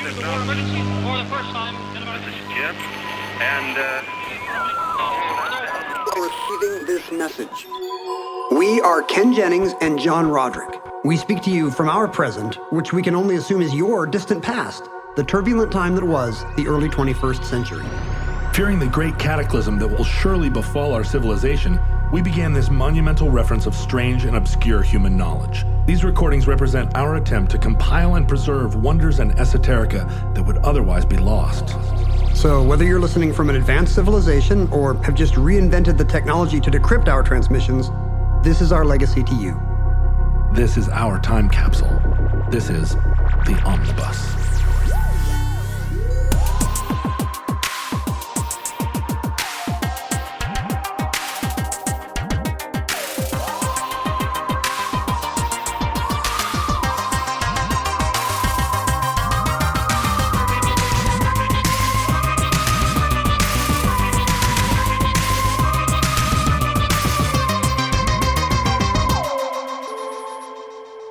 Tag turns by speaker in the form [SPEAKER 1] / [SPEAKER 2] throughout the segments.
[SPEAKER 1] This is Urbanism for the first time in about... This is Jim, and
[SPEAKER 2] receiving this message. We are Ken Jennings and John Roderick. We speak to you from our present, which we can only assume is your distant past, the turbulent time that was the early 21st century.
[SPEAKER 3] Fearing the great cataclysm that will surely befall our civilization, we began this monumental reference of strange and obscure human knowledge. These recordings represent our attempt to compile and preserve wonders and esoterica that would otherwise be lost.
[SPEAKER 2] So whether you're listening from an advanced civilization or have just reinvented the technology to decrypt our transmissions, this is our legacy to you.
[SPEAKER 3] This is our time capsule. This is the Omnibus.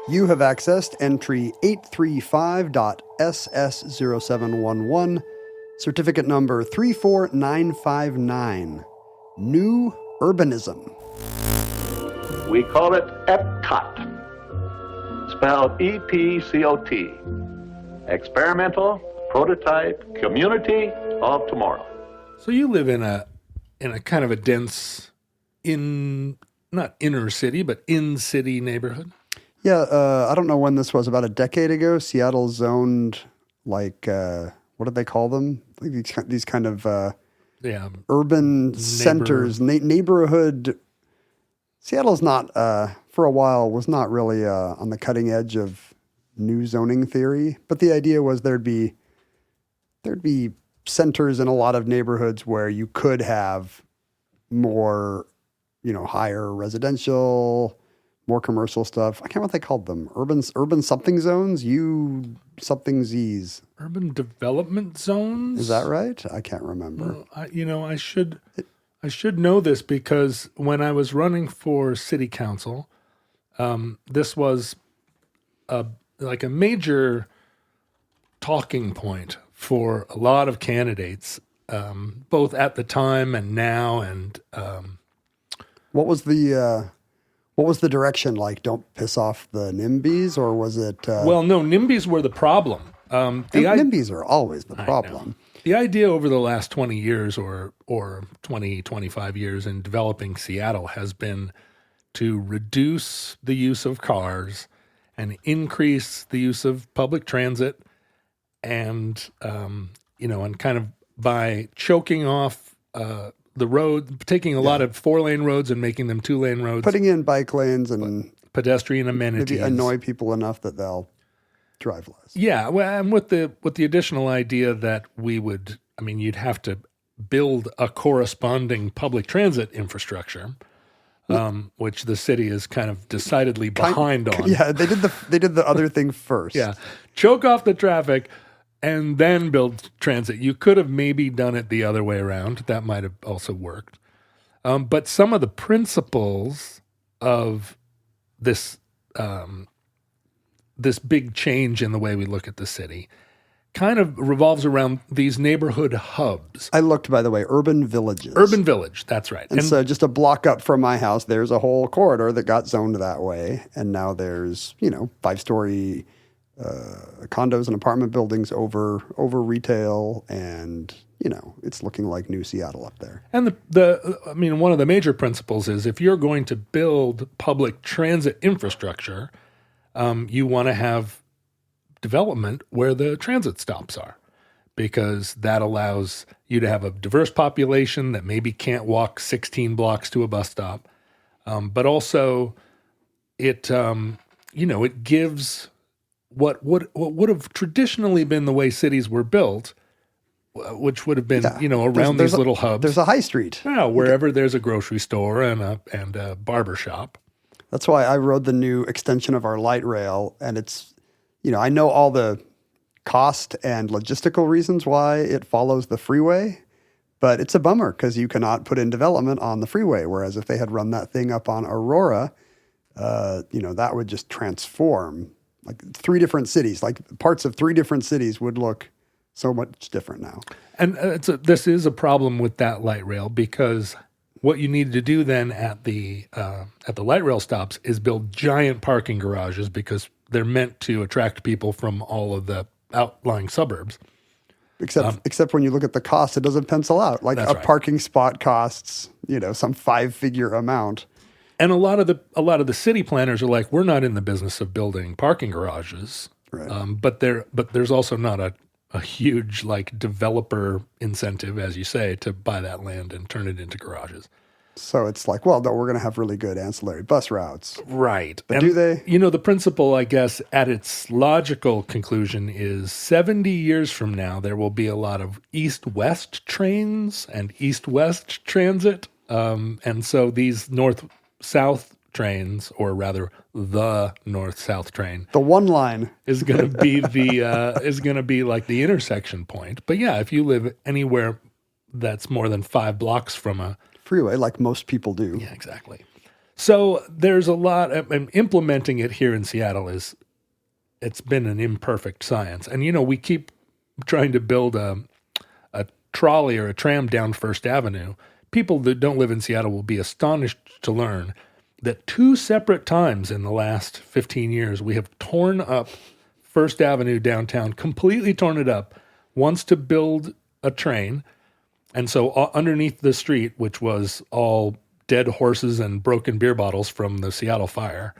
[SPEAKER 2] You have accessed entry 835.SS0711, certificate number 34959, New Urbanism.
[SPEAKER 4] We call it EPCOT, spelled EPCOT, Experimental Prototype Community of Tomorrow.
[SPEAKER 3] So you live in a kind of a dense, not inner city, but in-city neighborhood?
[SPEAKER 2] Yeah, I don't know when this was, about a decade ago, Seattle zoned, like, what did they call them? Like these kind of urban centers, neighborhood. Seattle's not, for a while, was not really on the cutting edge of new zoning theory, but the idea was there'd be centers in a lot of neighborhoods where you could have more, higher residential, more commercial stuff. I can't remember what they called them. Urban something zones? Something Z's.
[SPEAKER 3] Urban development zones?
[SPEAKER 2] Is that right? I can't remember.
[SPEAKER 3] Well, I should know this because when I was running for city council, this was like a major talking point for a lot of candidates, both at the time and now. And
[SPEAKER 2] what was the direction like? Don't piss off the NIMBYs, or was it?
[SPEAKER 3] Well, no, NIMBYs were the problem.
[SPEAKER 2] NIMBYs are always the problem.
[SPEAKER 3] The idea over the last 20 years or 20, 25 years in developing Seattle has been to reduce the use of cars and increase the use of public transit and kind of by choking off the road, taking a lot of 4-lane roads and making them 2-lane roads.
[SPEAKER 2] Putting in bike lanes and
[SPEAKER 3] pedestrian amenities.
[SPEAKER 2] Maybe annoy people enough that they'll drive less.
[SPEAKER 3] Yeah, well, and with the additional idea that you'd have to build a corresponding public transit infrastructure, which the city is kind of decidedly behind on.
[SPEAKER 2] Yeah, they did the other thing first.
[SPEAKER 3] Yeah, choke off the traffic and then build transit. You could have maybe done it the other way around. That might have also worked. But some of the principles of this this big change in the way we look at the city kind of revolves around these neighborhood hubs.
[SPEAKER 2] I looked, by the way, urban villages.
[SPEAKER 3] Urban village, that's right.
[SPEAKER 2] And so just a block up from my house, there's a whole corridor that got zoned that way. And now there's, 5-story condos and apartment buildings over retail, and it's looking like new Seattle up there.
[SPEAKER 3] And one of the major principles is if you're going to build public transit infrastructure, you want to have development where the transit stops are, because that allows you to have a diverse population that maybe can't walk 16 blocks to a bus stop, but also it gives what would have traditionally been the way cities were built, which would have been, around these little hubs.
[SPEAKER 2] There's a high street.
[SPEAKER 3] Yeah, wherever there's a grocery store and a barber shop.
[SPEAKER 2] That's why I rode the new extension of our light rail, and it's, I know all the cost and logistical reasons why it follows the freeway, but it's a bummer because you cannot put in development on the freeway. Whereas if they had run that thing up on Aurora, that would just transform like 3 different cities, like parts of 3 different cities would look so much different now.
[SPEAKER 3] And this is a problem with that light rail, because what you need to do then at the light rail stops is build giant parking garages, because they're meant to attract people from all of the outlying suburbs.
[SPEAKER 2] Except when you look at the cost, it doesn't pencil out. Like a parking spot costs, some 5-figure amount.
[SPEAKER 3] And a lot of the city planners are like, we're not in the business of building parking garages,
[SPEAKER 2] right.
[SPEAKER 3] But there's also not a huge like developer incentive, as you say, to buy that land and turn it into garages.
[SPEAKER 2] So it's like, well, no, we're going to have really good ancillary bus routes.
[SPEAKER 3] Right.
[SPEAKER 2] But do they?
[SPEAKER 3] The principle, I guess, at its logical conclusion is 70 years from now, there will be a lot of east-west trains and east-west transit. And so these north-south trains, or rather the north-south train,
[SPEAKER 2] the one line
[SPEAKER 3] is going to be like the intersection point. But yeah, if you live anywhere that's more than 5 blocks from a
[SPEAKER 2] freeway, like most people do.
[SPEAKER 3] Yeah, exactly. So there's a lot of implementing it here in Seattle. It's been an imperfect science. And, we keep trying to build a trolley or a tram down First Avenue. People that don't live in Seattle will be astonished to learn that 2 separate times in the last 15 years, we have torn up First Avenue downtown, completely torn it up, once to build a train. And so underneath the street, which was all dead horses and broken beer bottles from the Seattle fire,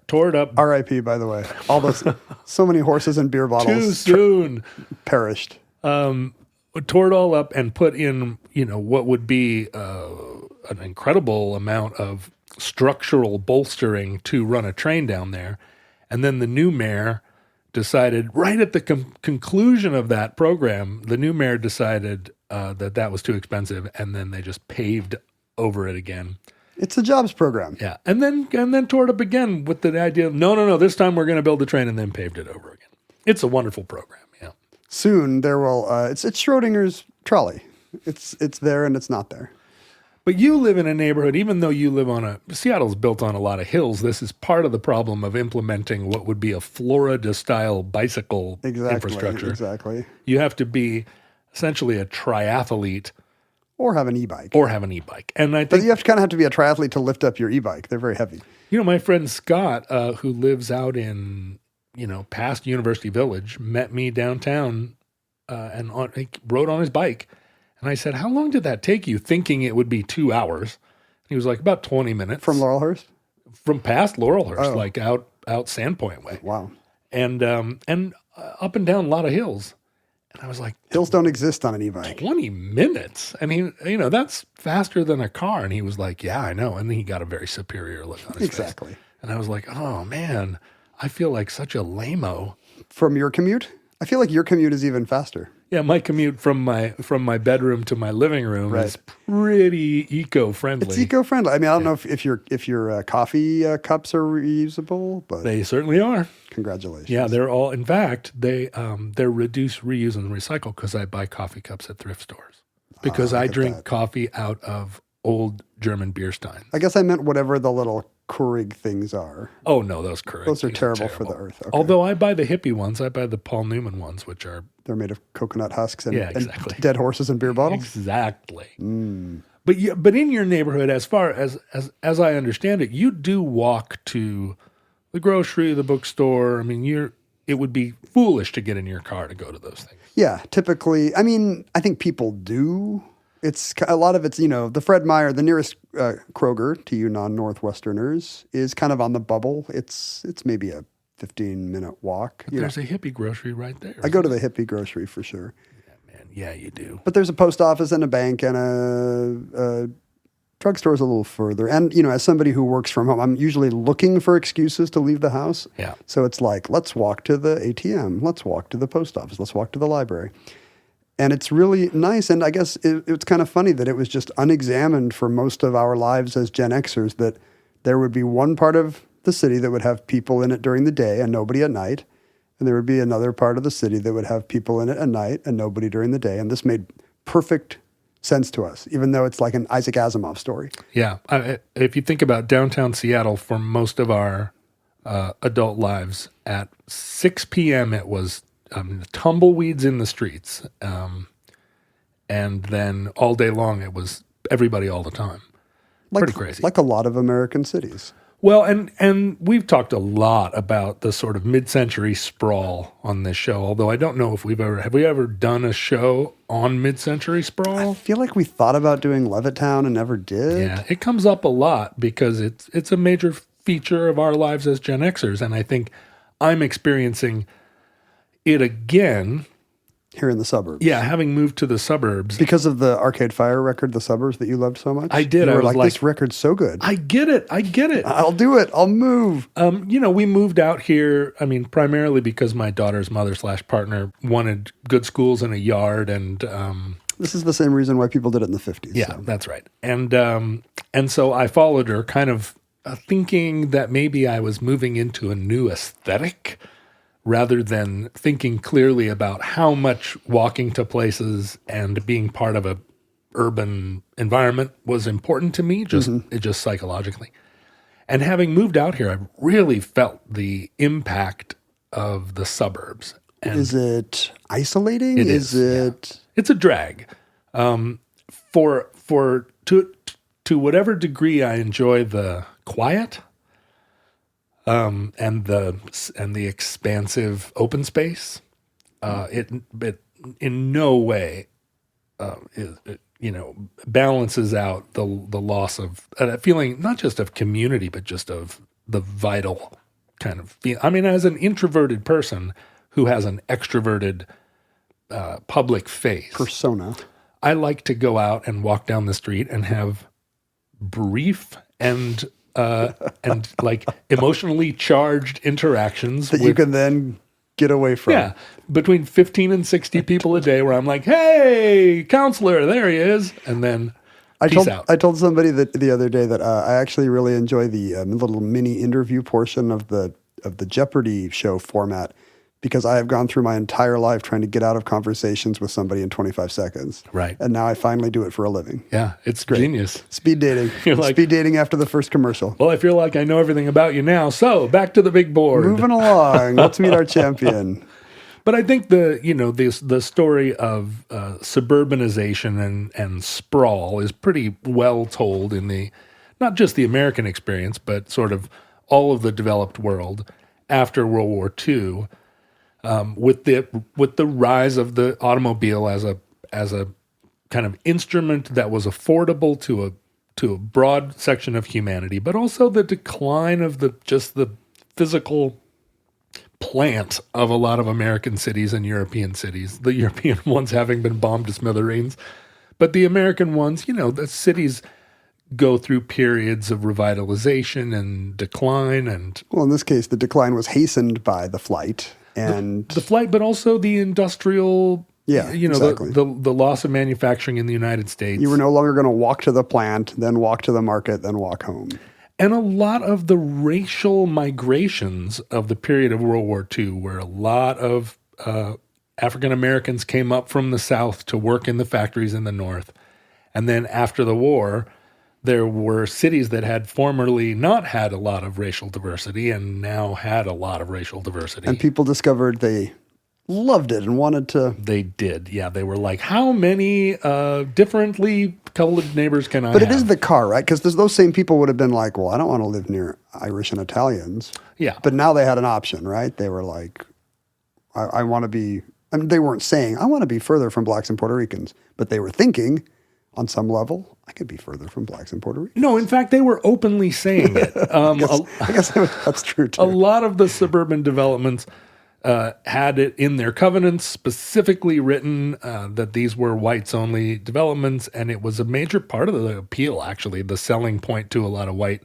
[SPEAKER 3] tore it up.
[SPEAKER 2] R.I.P., by the way. All those, so many horses and beer bottles.
[SPEAKER 3] Too soon.
[SPEAKER 2] Perished.
[SPEAKER 3] Tore it all up and put in, what would be an incredible amount of structural bolstering to run a train down there. And then the new mayor decided, right at the conclusion of that program, the new mayor decided that was too expensive, and then they just paved over it again.
[SPEAKER 2] It's a jobs program.
[SPEAKER 3] Yeah, and then tore it up again with the idea of, no, this time we're going to build the train, and then paved it over again. It's a wonderful program, yeah.
[SPEAKER 2] Soon there will, it's Schrodinger's trolley. It's there and it's not there.
[SPEAKER 3] But you live in a neighborhood, even though you live Seattle's built on a lot of hills, this is part of the problem of implementing what would be a Florida-style bicycle infrastructure.
[SPEAKER 2] Exactly.
[SPEAKER 3] You have to be essentially a triathlete.
[SPEAKER 2] Or have an e-bike.
[SPEAKER 3] And I think,
[SPEAKER 2] but you have to be a triathlete to lift up your e-bike. They're very heavy.
[SPEAKER 3] My friend Scott, who lives out in, past University Village, met me downtown and he rode on his bike. And I said, how long did that take you, thinking it would be 2 hours? He was like, about 20 minutes.
[SPEAKER 2] From Laurelhurst?
[SPEAKER 3] From past Laurelhurst, like out Sandpoint way.
[SPEAKER 2] Wow.
[SPEAKER 3] And up and down a lot of hills. And I was like,
[SPEAKER 2] hills don't exist on an e-bike.
[SPEAKER 3] 20 minutes? And he, that's faster than a car. And he was like, yeah, I know. And then he got a very superior look on his face.
[SPEAKER 2] Exactly.
[SPEAKER 3] And I was like, oh man, I feel like such a lame-o.
[SPEAKER 2] From your commute? I feel like your commute is even faster.
[SPEAKER 3] Yeah, my commute from my bedroom to my living room is pretty eco-friendly.
[SPEAKER 2] It's eco-friendly. I mean, I don't know if your coffee cups are reusable, but
[SPEAKER 3] they certainly are.
[SPEAKER 2] Congratulations.
[SPEAKER 3] Yeah, they're all. In fact, they're reduce, reuse, and recycle, because I buy coffee cups at thrift stores, because I drink coffee out of old German beer steins.
[SPEAKER 2] I guess I meant whatever the little Keurig things are.
[SPEAKER 3] Oh no, those Keurig.
[SPEAKER 2] Those are terrible for the earth. Okay.
[SPEAKER 3] Although I buy the hippie ones, I buy the Paul Newman ones, which are
[SPEAKER 2] they're made of coconut husks and,
[SPEAKER 3] exactly.
[SPEAKER 2] and dead horses and beer bottles.
[SPEAKER 3] Exactly. But in your neighborhood, as far as I understand it, you do walk to the grocery, the bookstore. I mean, it would be foolish to get in your car to go to those things.
[SPEAKER 2] Yeah, typically. I mean, I think people do. It's a lot of it's, the Fred Meyer, the nearest Kroger to you non-Northwesterners, is kind of on the bubble. It's maybe a 15-minute walk.
[SPEAKER 3] There's a hippie grocery right there.
[SPEAKER 2] I go to the hippie grocery for sure.
[SPEAKER 3] Yeah, man. Yeah, you do.
[SPEAKER 2] But there's a post office and a bank and a drugstore's a little further. And, as somebody who works from home, I'm usually looking for excuses to leave the house.
[SPEAKER 3] Yeah.
[SPEAKER 2] So it's like, let's walk to the ATM. Let's walk to the post office. Let's walk to the library. And it's really nice. And I guess it's kind of funny that it was just unexamined for most of our lives as Gen Xers, that there would be one part of the city that would have people in it during the day and nobody at night. And there would be another part of the city that would have people in it at night and nobody during the day. And this made perfect sense to us, even though it's like an Isaac Asimov story.
[SPEAKER 3] Yeah. If you think about downtown Seattle, for most of our adult lives. At 6 p.m., it was tumbleweeds in the streets. And then all day long, it was everybody all the time. Pretty crazy.
[SPEAKER 2] Like a lot of American cities.
[SPEAKER 3] Well, and we've talked a lot about the sort of mid-century sprawl on this show, although I don't know if have we ever done a show on mid-century sprawl?
[SPEAKER 2] I feel like we thought about doing Levittown and never did.
[SPEAKER 3] Yeah, it comes up a lot because it's a major feature of our lives as Gen Xers, and I think I'm experiencing it again.
[SPEAKER 2] Here in the suburbs.
[SPEAKER 3] Yeah, having moved to the suburbs.
[SPEAKER 2] Because of the Arcade Fire record, The Suburbs, that you loved so much?
[SPEAKER 3] I did.
[SPEAKER 2] You
[SPEAKER 3] I
[SPEAKER 2] were
[SPEAKER 3] was
[SPEAKER 2] like, this record's so good.
[SPEAKER 3] I get it.
[SPEAKER 2] I'll do it. I'll move.
[SPEAKER 3] We moved out here, primarily because my daughter's mother/partner wanted good schools and a yard, and
[SPEAKER 2] this is the same reason why people did it in the 50s.
[SPEAKER 3] Yeah,
[SPEAKER 2] so.
[SPEAKER 3] That's right. And so I followed her, kind of thinking that maybe I was moving into a new aesthetic, rather than thinking clearly about how much walking to places and being part of a urban environment was important to me, just psychologically. And having moved out here, I really felt the impact of the suburbs. And
[SPEAKER 2] is it isolating?
[SPEAKER 3] It is. Yeah. It's a drag. To whatever degree I enjoy the quiet, and the expansive open space, it in no way balances out the loss of a feeling, not just of community, but just of the vital kind of feel. As an introverted person who has an extroverted public face
[SPEAKER 2] persona,
[SPEAKER 3] I like to go out and walk down the street and have brief and like emotionally charged interactions
[SPEAKER 2] that you can then get away from.
[SPEAKER 3] Yeah, between 15 and 60 people a day, where I'm like, "Hey, counselor, there he is," and then peace out.
[SPEAKER 2] I told somebody that the other day that I actually really enjoy the little mini interview portion of the Jeopardy show format, because I have gone through my entire life trying to get out of conversations with somebody in 25 seconds.
[SPEAKER 3] Right.
[SPEAKER 2] And now I finally do it for a living.
[SPEAKER 3] Yeah, it's
[SPEAKER 2] great.
[SPEAKER 3] Genius.
[SPEAKER 2] Speed dating. Speed dating after the first commercial.
[SPEAKER 3] Well, I feel like I know everything about you now, so back to the big board.
[SPEAKER 2] Moving along. Let's meet our champion.
[SPEAKER 3] But I think the story of suburbanization and sprawl is pretty well told in the, not just the American experience, but sort of all of the developed world after World War II. With the rise of the automobile as a kind of instrument that was affordable to a broad section of humanity, but also the decline of the physical plant of a lot of American cities and European cities. The European ones having been bombed to smithereens, but the American ones, the cities go through periods of revitalization and decline, and
[SPEAKER 2] well, in this case, the decline was hastened by the flight. And
[SPEAKER 3] the flight, but also the industrial,
[SPEAKER 2] exactly.
[SPEAKER 3] the loss of manufacturing in the United States.
[SPEAKER 2] You were no longer going to walk to the plant, then walk to the market, then walk home.
[SPEAKER 3] And a lot of the racial migrations of the period of World War II, where a lot of African Americans came up from the South to work in the factories in the North. And then after the war, there were cities that had formerly not had a lot of racial diversity and now had a lot of racial diversity.
[SPEAKER 2] And people discovered they loved it and wanted to.
[SPEAKER 3] They did, yeah. They were like, how many differently colored neighbors can I have?
[SPEAKER 2] But it is the car, right? Because those same people would have been like, well, I don't want to live near Irish and Italians.
[SPEAKER 3] Yeah.
[SPEAKER 2] But now they had an option, right? They were like, I want to be, they weren't saying, I want to be further from blacks and Puerto Ricans. But they were thinking, on some level, I could be further from blacks and Puerto Ricans.
[SPEAKER 3] No, in fact, they were openly saying it.
[SPEAKER 2] I guess that's true, too.
[SPEAKER 3] A lot of the suburban developments had it in their covenants, specifically written that these were whites-only developments, and it was a major part of the appeal, actually. The selling point to a lot of white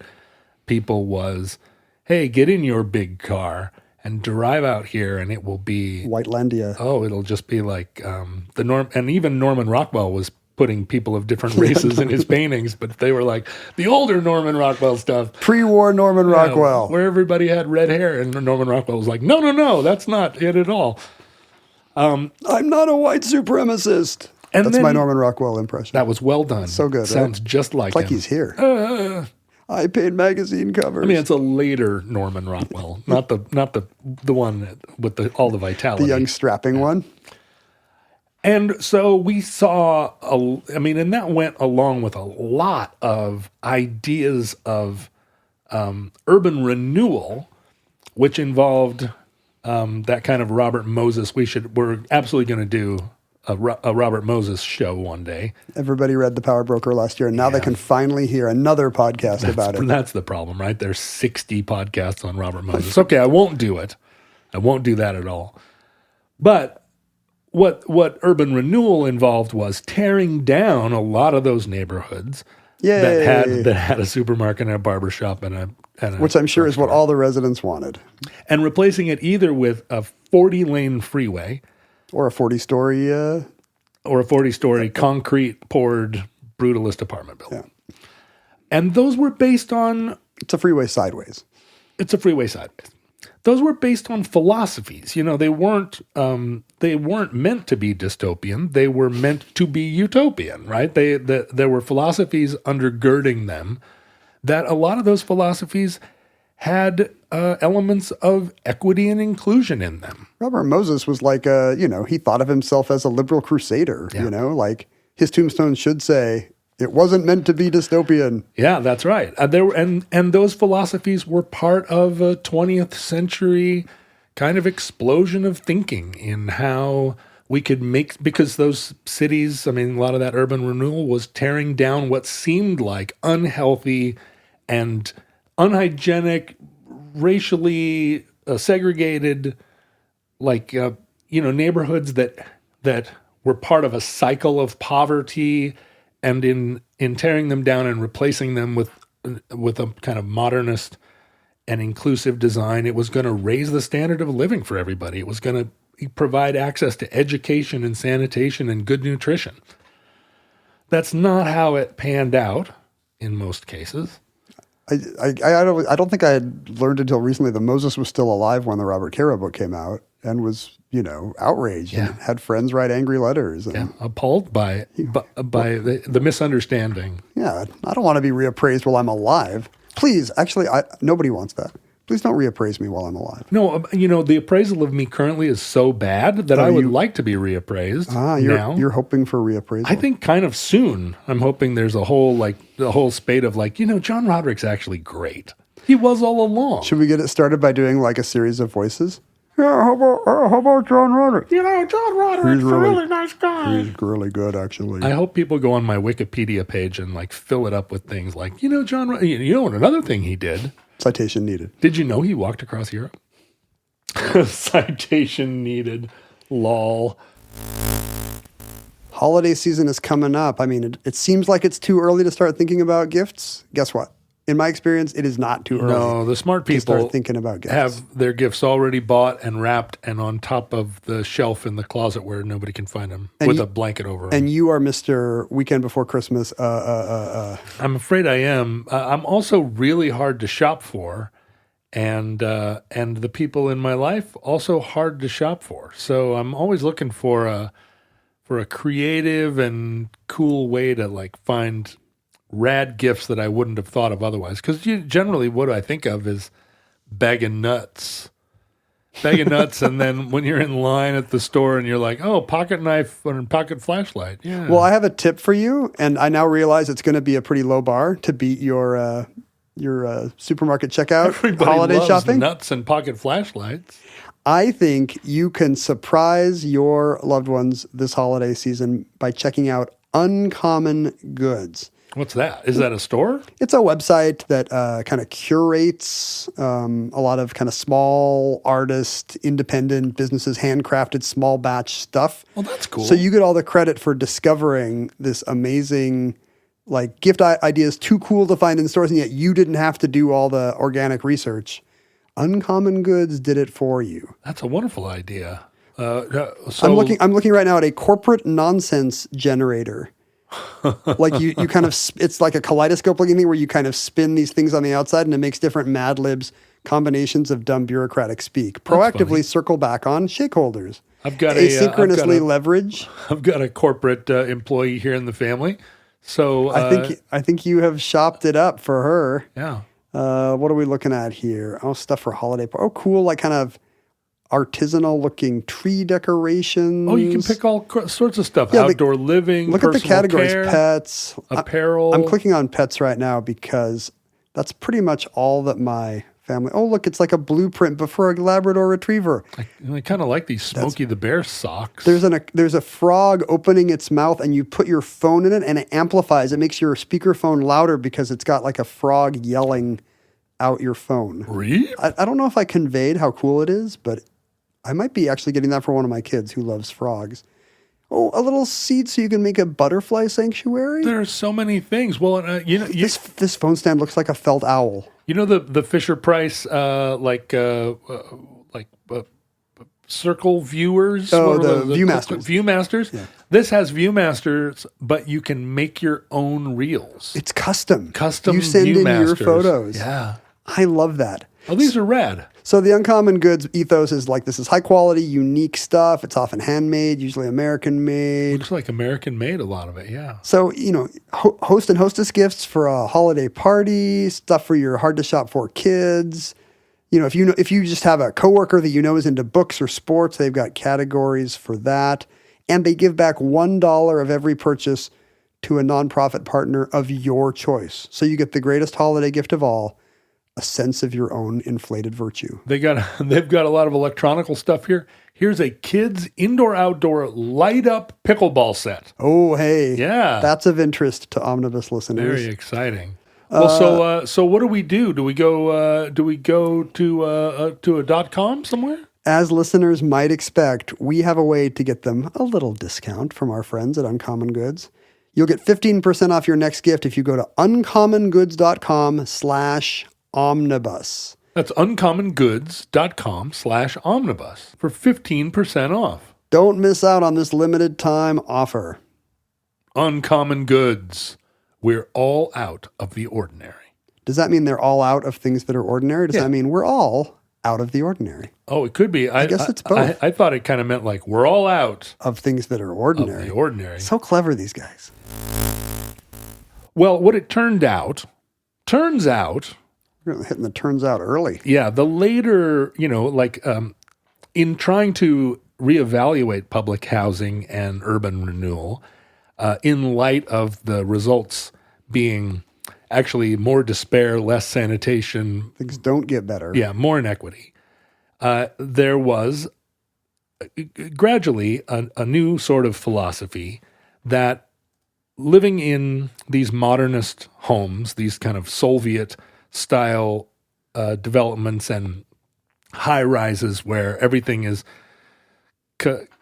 [SPEAKER 3] people was, hey, get in your big car and drive out here, and it will be...
[SPEAKER 2] Whitelandia.
[SPEAKER 3] Oh, it'll just be like and even Norman Rockwell was putting people of different races in his paintings, but they were like the older Norman Rockwell stuff.
[SPEAKER 2] Pre-war Norman Rockwell.
[SPEAKER 3] Where everybody had red hair, and Norman Rockwell was like, no, that's not it at all.
[SPEAKER 2] I'm not a white supremacist. And that's my Norman Rockwell impression.
[SPEAKER 3] That was well done.
[SPEAKER 2] So good,
[SPEAKER 3] Sounds
[SPEAKER 2] right?
[SPEAKER 3] just like
[SPEAKER 2] him.
[SPEAKER 3] him.
[SPEAKER 2] He's here. I paid magazine covers.
[SPEAKER 3] I mean, it's a later Norman Rockwell, not the one with all the vitality.
[SPEAKER 2] The young strapping one.
[SPEAKER 3] And so we saw, and that went along with a lot of ideas of urban renewal, which involved that kind of Robert Moses. We're absolutely going to do a Robert Moses show one day.
[SPEAKER 2] Everybody read The Power Broker last year, and now they can finally hear another podcast about it.
[SPEAKER 3] That's the problem, right? There's 60 podcasts on Robert Moses. Okay, I won't do it. I won't do that at all. But what urban renewal involved was tearing down a lot of those neighborhoods that had a supermarket and a barbershop and a
[SPEAKER 2] which I'm sure is what all the residents wanted.
[SPEAKER 3] And replacing it either with a 40-lane freeway
[SPEAKER 2] or a
[SPEAKER 3] 40-story concrete poured brutalist apartment building. Yeah. And those were based on...
[SPEAKER 2] It's a freeway sideways.
[SPEAKER 3] Those were based on philosophies. They weren't meant to be dystopian. They were meant to be utopian, right? There were philosophies undergirding them that a lot of those philosophies had elements of equity and inclusion in them.
[SPEAKER 2] Robert Moses was like, he thought of himself as a liberal crusader, like his tombstone should say, it wasn't meant to be dystopian.
[SPEAKER 3] Yeah, that's right. And those philosophies were part of a 20th century kind of explosion of thinking in how we could because those cities, a lot of that urban renewal was tearing down what seemed like unhealthy and unhygienic, racially segregated, neighborhoods that were part of a cycle of poverty. And in tearing them down and replacing them with a kind of modernist and inclusive design, it was going to raise the standard of living for everybody. It was going to provide access to education and sanitation and good nutrition. That's not how it panned out in most cases.
[SPEAKER 2] I don't think I had learned until recently that Moses was still alive when the Robert Caro book came out and was, outraged and had friends write angry letters. And,
[SPEAKER 3] appalled by the misunderstanding.
[SPEAKER 2] Yeah, I don't want to be reappraised while I'm alive. Please, actually, nobody wants that. Please don't reappraise me while I'm alive.
[SPEAKER 3] No, the appraisal of me currently is so bad that I would like to be reappraised now.
[SPEAKER 2] You're hoping for reappraisal?
[SPEAKER 3] I think kind of soon. I'm hoping there's a whole spate of John Roderick's actually great. He was all along.
[SPEAKER 2] Should we get it started by doing a series of voices? Yeah, how about John Roderick?
[SPEAKER 3] John Roderick's a really nice guy.
[SPEAKER 2] He's really good, actually.
[SPEAKER 3] I hope people go on my Wikipedia page and fill it up with things like, John Roderick. Another thing he did.
[SPEAKER 2] Citation needed.
[SPEAKER 3] Did you know he walked across Europe? Citation needed. Lol.
[SPEAKER 2] Holiday season is coming up. It seems like it's too early to start thinking about gifts. Guess what? In my experience, it is not too early.
[SPEAKER 3] No, the smart people
[SPEAKER 2] start thinking about gifts.
[SPEAKER 3] Have their gifts already bought and wrapped and on top of the shelf in the closet where nobody can find them with a blanket over them.
[SPEAKER 2] And you are Mr. Weekend Before Christmas.
[SPEAKER 3] I'm afraid I am. I'm also really hard to shop for, and the people in my life also hard to shop for. So I'm always looking for a creative and cool way to find rad gifts that I wouldn't have thought of otherwise. Because generally what I think of is bag of nuts. And then when you're in line at the store and you're like, oh, pocket knife and pocket flashlight. Yeah.
[SPEAKER 2] Well, I have a tip for you, and I now realize it's going to be a pretty low bar to beat your supermarket checkout.
[SPEAKER 3] Everybody
[SPEAKER 2] holiday
[SPEAKER 3] loves
[SPEAKER 2] shopping.
[SPEAKER 3] Nuts and pocket flashlights.
[SPEAKER 2] I think you can surprise your loved ones this holiday season by checking out Uncommon Goods.
[SPEAKER 3] What's that? Is that a store?
[SPEAKER 2] It's a website that kind of curates a lot of kind of small artist, independent businesses, handcrafted, small batch stuff.
[SPEAKER 3] Well, that's cool.
[SPEAKER 2] So you get all the credit for discovering this amazing, gift ideas too cool to find in stores, and yet you didn't have to do all the organic research. Uncommon Goods did it for you.
[SPEAKER 3] That's a wonderful idea.
[SPEAKER 2] I'm looking right now at a corporate nonsense generator. You kind of, it's like a kaleidoscope looking thing where you kind of spin these things on the outside and it makes different Mad Libs combinations of dumb bureaucratic speak. Proactively circle back on shakeholders.
[SPEAKER 3] I've got
[SPEAKER 2] asynchronously leverage.
[SPEAKER 3] I've got a corporate employee here in the family. So
[SPEAKER 2] I think you have shopped it up for her.
[SPEAKER 3] yeah.
[SPEAKER 2] What are we looking at here? Oh, stuff for holiday. Oh, cool. Like kind of artisanal looking tree decorations.
[SPEAKER 3] Oh, you can pick all sorts of stuff.
[SPEAKER 2] Yeah,
[SPEAKER 3] Outdoor living,
[SPEAKER 2] look at the
[SPEAKER 3] personal
[SPEAKER 2] categories:
[SPEAKER 3] care,
[SPEAKER 2] pets,
[SPEAKER 3] apparel.
[SPEAKER 2] I'm clicking on pets right now because that's pretty much all that my family. Oh, look, it's like a blueprint, but for a Labrador Retriever.
[SPEAKER 3] I kind of like these Smokey the Bear socks.
[SPEAKER 2] There's a frog opening its mouth, and you put your phone in it, and it amplifies. It makes your speakerphone louder because it's got like a frog yelling out your phone.
[SPEAKER 3] Really?
[SPEAKER 2] I don't know if I conveyed how cool it is, but I might be actually getting that for one of my kids who loves frogs. Oh, a little seat so you can make a butterfly sanctuary.
[SPEAKER 3] There are so many things. Well,
[SPEAKER 2] This phone stand looks like a felt owl.
[SPEAKER 3] You know the Fisher Price circle viewers.
[SPEAKER 2] Oh,
[SPEAKER 3] What are
[SPEAKER 2] the Viewmasters.
[SPEAKER 3] Viewmasters.
[SPEAKER 2] Yeah.
[SPEAKER 3] This has Viewmasters, but you can make your own reels.
[SPEAKER 2] It's custom.
[SPEAKER 3] Custom.
[SPEAKER 2] You send in your
[SPEAKER 3] Viewmasters.
[SPEAKER 2] photos.
[SPEAKER 3] Yeah.
[SPEAKER 2] I love that.
[SPEAKER 3] Oh, these are rad.
[SPEAKER 2] So the Uncommon Goods ethos is like this is high quality, unique stuff. It's often handmade, usually American made.
[SPEAKER 3] Looks like American made, a lot of it. Yeah.
[SPEAKER 2] So, host and hostess gifts for a holiday party, stuff for your hard to shop for kids. If you just have a coworker that you know is into books or sports, they've got categories for that. And they give back $1 of every purchase to a nonprofit partner of your choice. So you get the greatest holiday gift of all, a sense of your own inflated virtue.
[SPEAKER 3] They've got a lot of electronical stuff here. Here's a kids indoor-outdoor light-up pickleball set.
[SPEAKER 2] Oh, hey.
[SPEAKER 3] Yeah.
[SPEAKER 2] That's of interest to Omnibus listeners.
[SPEAKER 3] Very exciting. Well, so what do we do? Do we go to a .com somewhere?
[SPEAKER 2] As listeners might expect, we have a way to get them a little discount from our friends at Uncommon Goods. You'll get 15% off your next gift if you go to uncommongoods.com/omnibus.
[SPEAKER 3] That's uncommongoods.com/omnibus for 15% off.
[SPEAKER 2] Don't miss out on this limited time offer.
[SPEAKER 3] Uncommon Goods. We're all out of the ordinary.
[SPEAKER 2] Does that mean they're all out of things that are ordinary? Does that mean we're all out of the ordinary?
[SPEAKER 3] Oh, it could be.
[SPEAKER 2] I guess it's both.
[SPEAKER 3] I thought it kind of meant like we're all out
[SPEAKER 2] of things that are ordinary.
[SPEAKER 3] Of the ordinary.
[SPEAKER 2] So clever, these guys.
[SPEAKER 3] Well, what it turns out,
[SPEAKER 2] we're hitting the turns out early.
[SPEAKER 3] Yeah, the later, in trying to reevaluate public housing and urban renewal, in light of the results being actually more despair, less sanitation.
[SPEAKER 2] Things don't get better.
[SPEAKER 3] Yeah, more inequity. There was gradually a new sort of philosophy that living in these modernist homes, these kind of Soviet-style developments and high-rises where everything is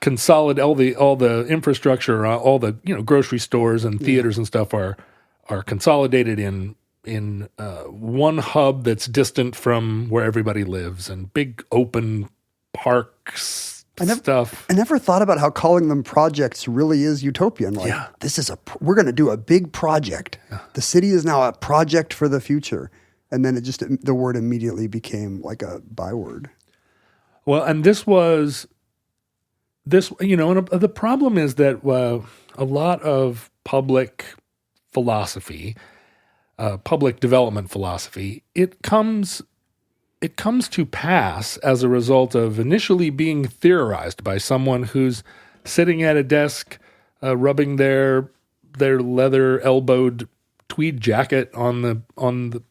[SPEAKER 3] consolidated, all the infrastructure, all the grocery stores and theaters and stuff are consolidated in one hub that's distant from where everybody lives, and big open parks stuff.
[SPEAKER 2] I never thought about how calling them projects really is utopian. Like, we're going to do a big project. Yeah. The city is now a project for the future. And then the word immediately became like a byword.
[SPEAKER 3] Well, and and the problem is that a lot of public philosophy, public development philosophy, it comes to pass as a result of initially being theorized by someone who's sitting at a desk, rubbing their leather elbowed tweed jacket on the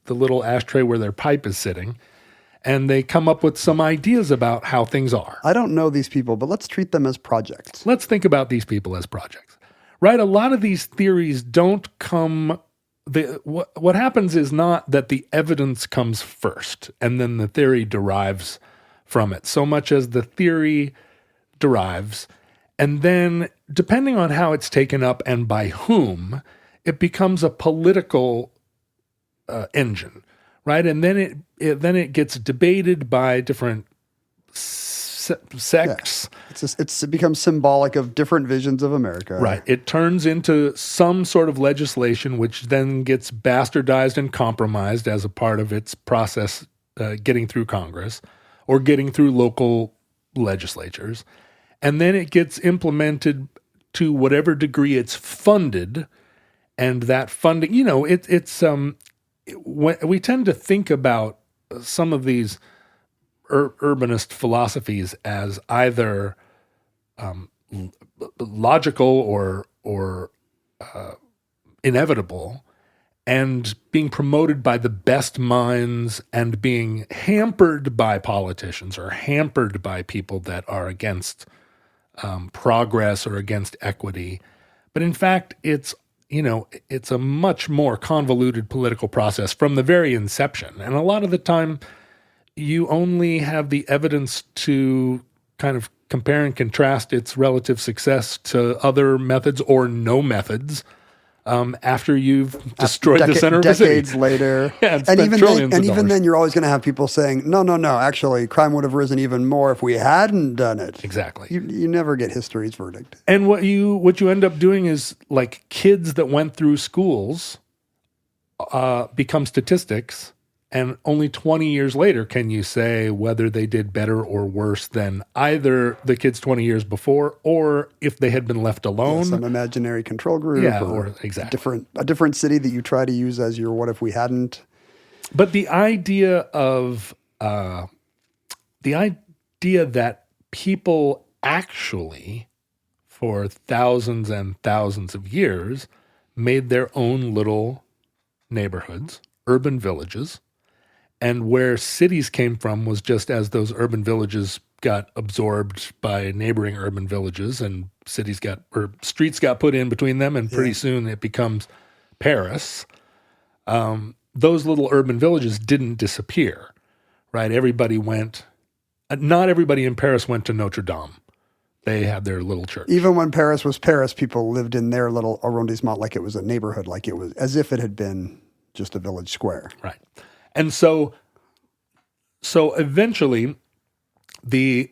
[SPEAKER 3] little ashtray where their pipe is sitting. And they come up with some ideas about how things are.
[SPEAKER 2] I don't know these people, but let's treat them as projects.
[SPEAKER 3] Let's think about these people as projects, right? A lot of these theories don't come. What happens is not that the evidence comes first and then the theory derives from it, so much as the theory derives, and then depending on how it's taken up and by whom, it becomes a political engine. Right, and then it gets debated by different sects.
[SPEAKER 2] Yeah. It becomes symbolic of different visions of America.
[SPEAKER 3] Right. It turns into some sort of legislation, which then gets bastardized and compromised as a part of its process, getting through Congress or getting through local legislatures, and then it gets implemented to whatever degree it's funded. And that funding, we tend to think about some of these urbanist philosophies as either logical or inevitable, and being promoted by the best minds and being hampered by politicians or hampered by people that are against progress or against equity. But in fact, it's a much more convoluted political process from the very inception. And a lot of the time, you only have the evidence to kind of compare and contrast its relative success to other methods or no methods after you've destroyed the center of the city.
[SPEAKER 2] Decades later.
[SPEAKER 3] Yeah,
[SPEAKER 2] and even then, you're always going to have people saying, no, actually, crime would have risen even more if we hadn't done it.
[SPEAKER 3] Exactly.
[SPEAKER 2] You never get history's verdict.
[SPEAKER 3] And what you end up doing is, like, kids that went through schools become statistics, and only 20 years later can you say whether they did better or worse than either the kids 20 years before, or if they had been left alone.
[SPEAKER 2] Some imaginary control group.
[SPEAKER 3] Or exactly.
[SPEAKER 2] A different city that you try to use as your what if we hadn't.
[SPEAKER 3] But the idea that people actually, for thousands and thousands of years, made their own little neighborhoods, urban villages, and where cities came from was just as those urban villages got absorbed by neighboring urban villages, and streets got put in between them, and pretty soon it becomes Paris. Those little urban villages didn't disappear, right? Not everybody in Paris went to Notre Dame. They had their little church.
[SPEAKER 2] Even when Paris was Paris, people lived in their little arrondissement like it was a neighborhood, like it was as if it had been just a village square.
[SPEAKER 3] Right. And so eventually the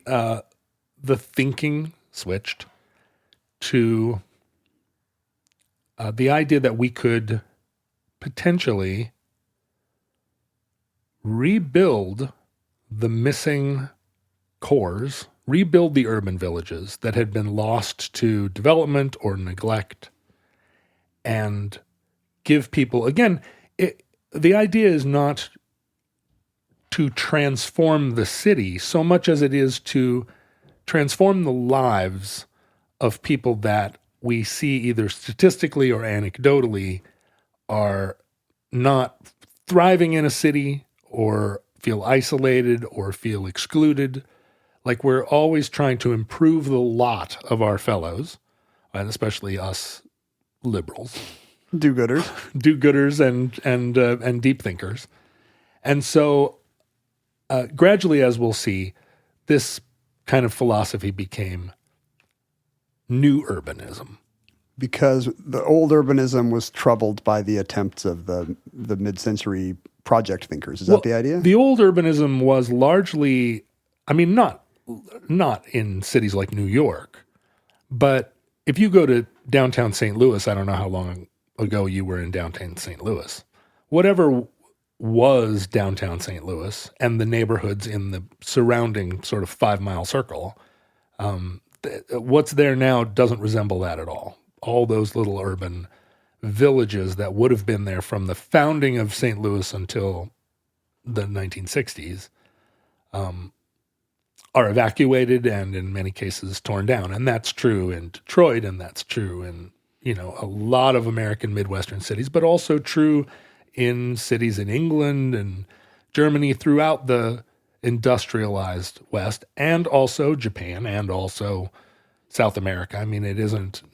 [SPEAKER 3] thinking switched to the idea that we could potentially rebuild the missing cores, rebuild the urban villages that had been lost to development or neglect, and give people, again, the idea is not to transform the city so much as it is to transform the lives of people that we see either statistically or anecdotally are not thriving in a city or feel isolated or feel excluded. Like, we're always trying to improve the lot of our fellows, and especially us liberals. Do-gooders and deep thinkers. And so gradually, as we'll see, this kind of philosophy became new urbanism.
[SPEAKER 2] Because the old urbanism was troubled by the attempts of the mid-century project thinkers. Is that the idea?
[SPEAKER 3] The old urbanism was largely, not in cities like New York, but if you go to downtown St. Louis, I don't know how long ago you were in downtown St. Louis, whatever was downtown St. Louis and the neighborhoods in the surrounding sort of 5-mile circle, what's there now doesn't resemble that at all. All those little urban villages that would have been there from the founding of St. Louis until the 1960s are evacuated and in many cases torn down. And that's true in Detroit, and that's true in a lot of American Midwestern cities, but also true in cities in England and Germany, throughout the industrialized West, and also Japan, and also South America.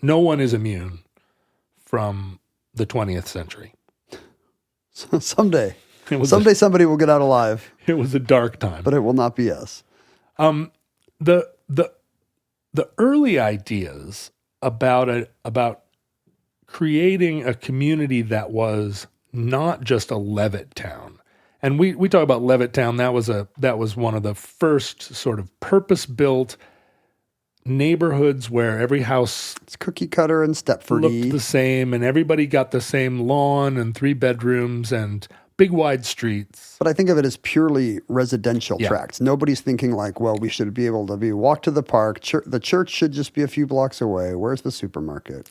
[SPEAKER 3] No one is immune from the 20th century.
[SPEAKER 2] Someday somebody will get out alive.
[SPEAKER 3] It was a dark time.
[SPEAKER 2] But it will not be us.
[SPEAKER 3] The early ideas about creating a community that was not just a Levitt town. And we talk about Levittown. That was one of the first sort of purpose-built neighborhoods where every house,
[SPEAKER 2] it's cookie cutter and Stepfordy,
[SPEAKER 3] looked the same, and everybody got the same lawn and 3 bedrooms and big wide streets.
[SPEAKER 2] But I think of it as purely residential tracts. Nobody's thinking like, well, we should be able to walk to the park. The church should just be a few blocks away. Where's the supermarket?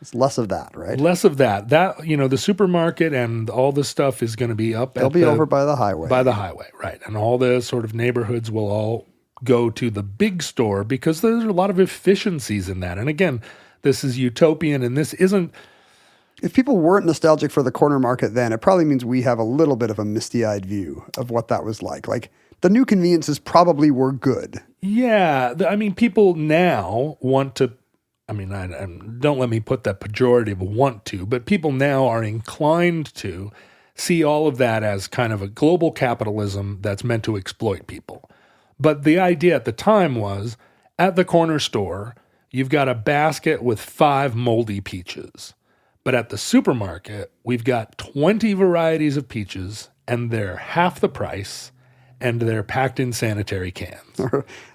[SPEAKER 2] It's less of that, right?
[SPEAKER 3] Less of that. That, you know, the supermarket and all this stuff is going to be up.
[SPEAKER 2] They'll be over by the highway.
[SPEAKER 3] By the highway, right. And all the sort of neighborhoods will all go to the big store because there's a lot of efficiencies in that. And again, this is utopian, and this isn't.
[SPEAKER 2] If people weren't nostalgic for the corner market then, it probably means we have a little bit of a misty-eyed view of what that was like. Like, the new conveniences probably were good.
[SPEAKER 3] Yeah. I mean, people now want to. I mean, don't let me put that pejorative want to, but people now are inclined to see all of that as kind of a global capitalism that's meant to exploit people. But the idea at the time was, at the corner store, you've got a basket with 5 moldy peaches. But at the supermarket, we've got 20 varieties of peaches, and they're half the price, and they're packed in sanitary cans.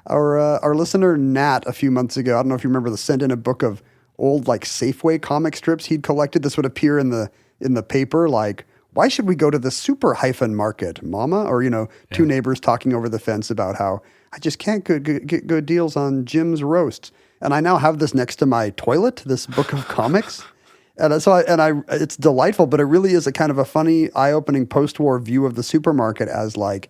[SPEAKER 2] Our listener Nat a few months ago, I don't know if you remember, sent in a book of old like Safeway comic strips he'd collected. This would appear in the paper, like, why should we go to the super hyphen market, mama? Or, you know, two neighbors talking over the fence about how I just can't get good deals on Jim's roasts. And I now have this next to my toilet, this book of comics. And it's delightful, but it really is a kind of a funny, eye-opening post-war view of the supermarket as like,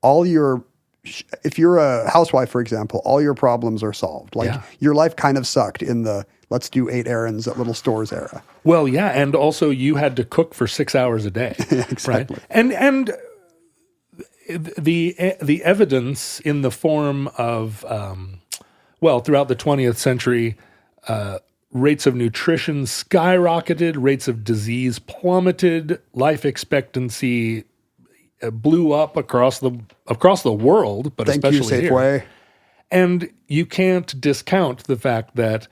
[SPEAKER 2] if you're a housewife, for example, all your problems are solved. Like your life kind of sucked in the let's do 8 errands at little stores era.
[SPEAKER 3] Well, yeah, and also you had to cook for 6 hours a day,
[SPEAKER 2] exactly.
[SPEAKER 3] Right? And the evidence in the form of throughout the 20th century, rates of nutrition skyrocketed, rates of disease plummeted, life expectancy blew up across the world, but
[SPEAKER 2] Thank
[SPEAKER 3] especially
[SPEAKER 2] you, Safeway.
[SPEAKER 3] Here. And you can't discount the fact that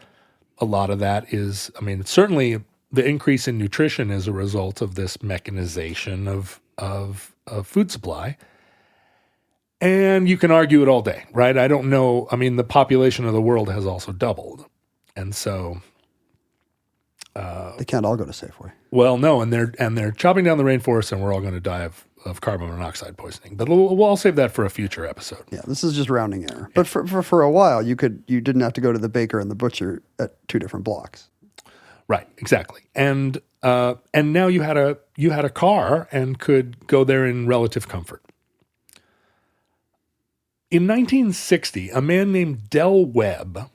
[SPEAKER 3] a lot of that is, I mean, certainly the increase in nutrition is a result of this mechanization of food supply. And you can argue it all day, right? I don't know. I mean, the population of the world has also doubled. And so
[SPEAKER 2] they can't all go to Safeway.
[SPEAKER 3] Well, no, and they're chopping down the rainforest, and we're all going to die of carbon monoxide poisoning. But we'll save that for a future episode.
[SPEAKER 2] Yeah, this is just rounding error. But for a while, you didn't have to go to the baker and the butcher at 2 different blocks.
[SPEAKER 3] Right, exactly. And now you had a car and could go there in relative comfort. In 1960, a man named Del Webb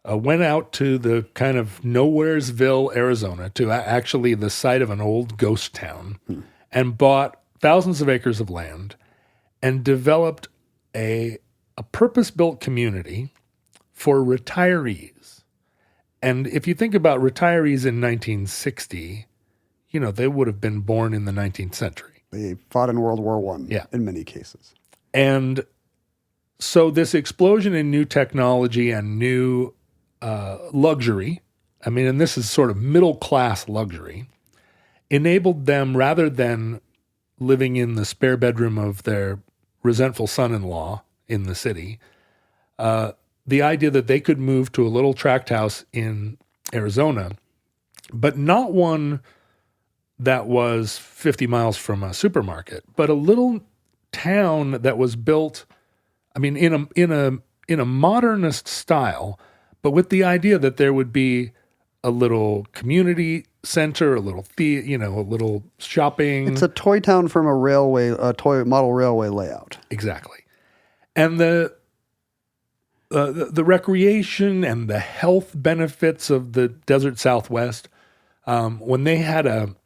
[SPEAKER 3] went out to the kind of Nowheresville, Arizona, to actually the site of an old ghost town, and bought thousands of acres of land and developed a purpose-built community for retirees. And if you think about retirees in 1960, you know, they would have been born in the 19th century.
[SPEAKER 2] They fought in World War I in many cases.
[SPEAKER 3] And so this explosion in new technology and new luxury, I mean, and this is sort of middle-class luxury, enabled them, rather than living in the spare bedroom of their resentful son-in-law in the city, the idea that they could move to a little tract house in Arizona, but not one that was 50 miles from a supermarket, but a little town that was built, I mean, in a modernist style, but with the idea that there would be a little community center, a little a little shopping.
[SPEAKER 2] It's a toy town from a toy model railway layout.
[SPEAKER 3] Exactly. And the recreation and the health benefits of the desert Southwest, when they had an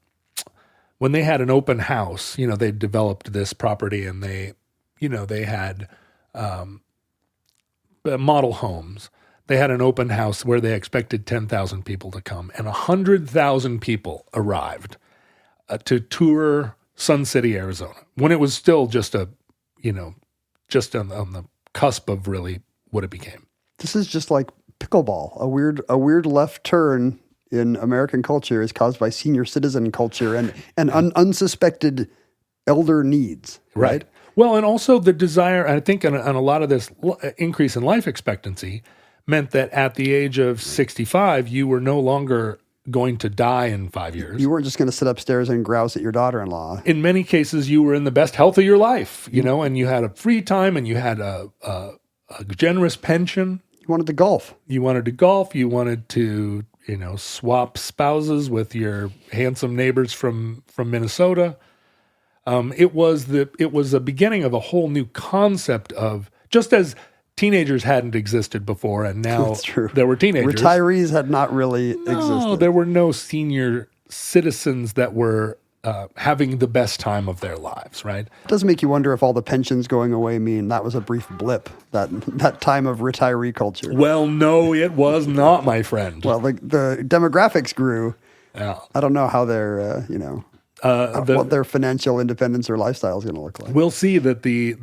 [SPEAKER 3] open house, you know, they developed this property and they had model homes. They had an open house where they expected 10,000 people to come, and 100,000 people arrived to tour Sun City, Arizona, when it was still just on the cusp of really what it became.
[SPEAKER 2] This is just like pickleball. A weird left turn in American culture is caused by senior citizen culture and unsuspected elder needs. Right.
[SPEAKER 3] Well, and also the desire, I think, on a lot of this increase in life expectancy meant that at the age of 65, you were no longer going to die in 5 years.
[SPEAKER 2] You weren't just going to sit upstairs and grouse at your daughter-in-law.
[SPEAKER 3] In many cases, you were in the best health of your life, you know, and you had a free time and you had a generous pension.
[SPEAKER 2] You wanted to golf.
[SPEAKER 3] You wanted to golf. You wanted to swap spouses with your handsome neighbors from Minnesota. It was the beginning of a whole new concept of, just as teenagers hadn't existed before, and now
[SPEAKER 2] That's true.
[SPEAKER 3] there were teenagers.
[SPEAKER 2] Retirees had not really existed.
[SPEAKER 3] There were no senior citizens that were having the best time of their lives, right?
[SPEAKER 2] It does make you wonder if all the pensions going away mean that was a brief blip, that time of retiree culture.
[SPEAKER 3] Well, no, it was not, my friend.
[SPEAKER 2] Well, the demographics grew.
[SPEAKER 3] Yeah.
[SPEAKER 2] I don't know how their, what their financial independence or lifestyle is going to look like.
[SPEAKER 3] We'll see that the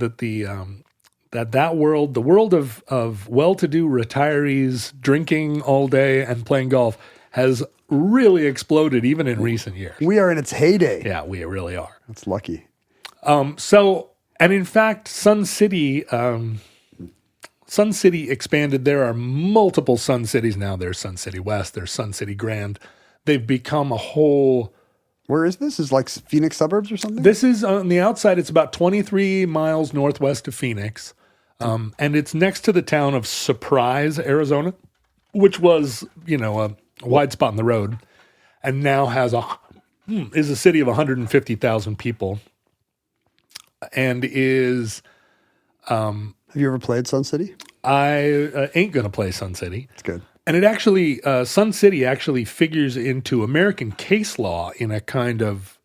[SPEAKER 3] world, the world of well-to-do retirees drinking all day and playing golf, has really exploded even in recent years.
[SPEAKER 2] We are in its heyday.
[SPEAKER 3] Yeah, we really are.
[SPEAKER 2] That's lucky.
[SPEAKER 3] And in fact, Sun City expanded. There are multiple Sun Cities now. There's Sun City West. There's Sun City Grand. They've become a whole.
[SPEAKER 2] Where is this? Is like Phoenix suburbs or something?
[SPEAKER 3] This is on the outside. It's about 23 miles northwest of Phoenix. And it's next to the town of Surprise, Arizona, which was, a wide spot in the road, and now is a city of 150,000 people, and is.
[SPEAKER 2] Have you ever played Sun City?
[SPEAKER 3] I ain't gonna play Sun City.
[SPEAKER 2] It's good.
[SPEAKER 3] And it actually, Sun City actually figures into American case law in a kind of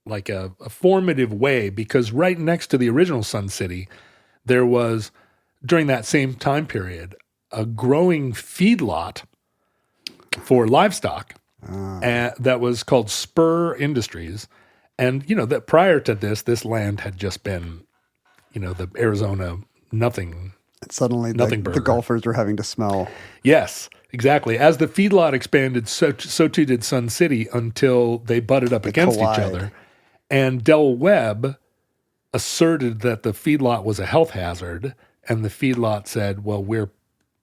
[SPEAKER 3] like a formative way, because right next to the original Sun City, there was, during that same time period, a growing feedlot for livestock that was called Spur Industries. And, that prior to this land had just been, the Arizona nothing.
[SPEAKER 2] And suddenly the golfers were having to smell.
[SPEAKER 3] Yes, exactly. As the feedlot expanded, so too did Sun City, until they butted up against each other. And Del Webb asserted that the feedlot was a health hazard, and the feedlot said, well, we're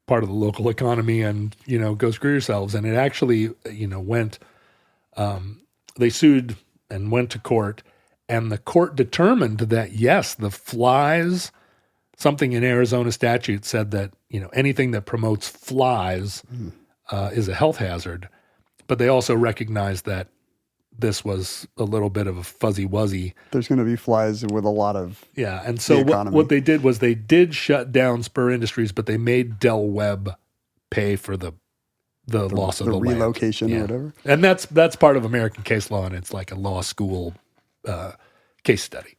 [SPEAKER 3] part of the local economy, and, go screw yourselves. And it actually, went, they sued and went to court, and the court determined that, yes, the flies, something in Arizona statute said that, anything that promotes flies is a health hazard. But they also recognized that this was a little bit of a fuzzy wuzzy. There's
[SPEAKER 2] going to be flies with a lot of
[SPEAKER 3] and so what they did was they did shut down Spur Industries, but they made Del Webb pay for the loss of the
[SPEAKER 2] relocation
[SPEAKER 3] land.
[SPEAKER 2] Or whatever.
[SPEAKER 3] And that's part of American case law, and it's like a law school case study.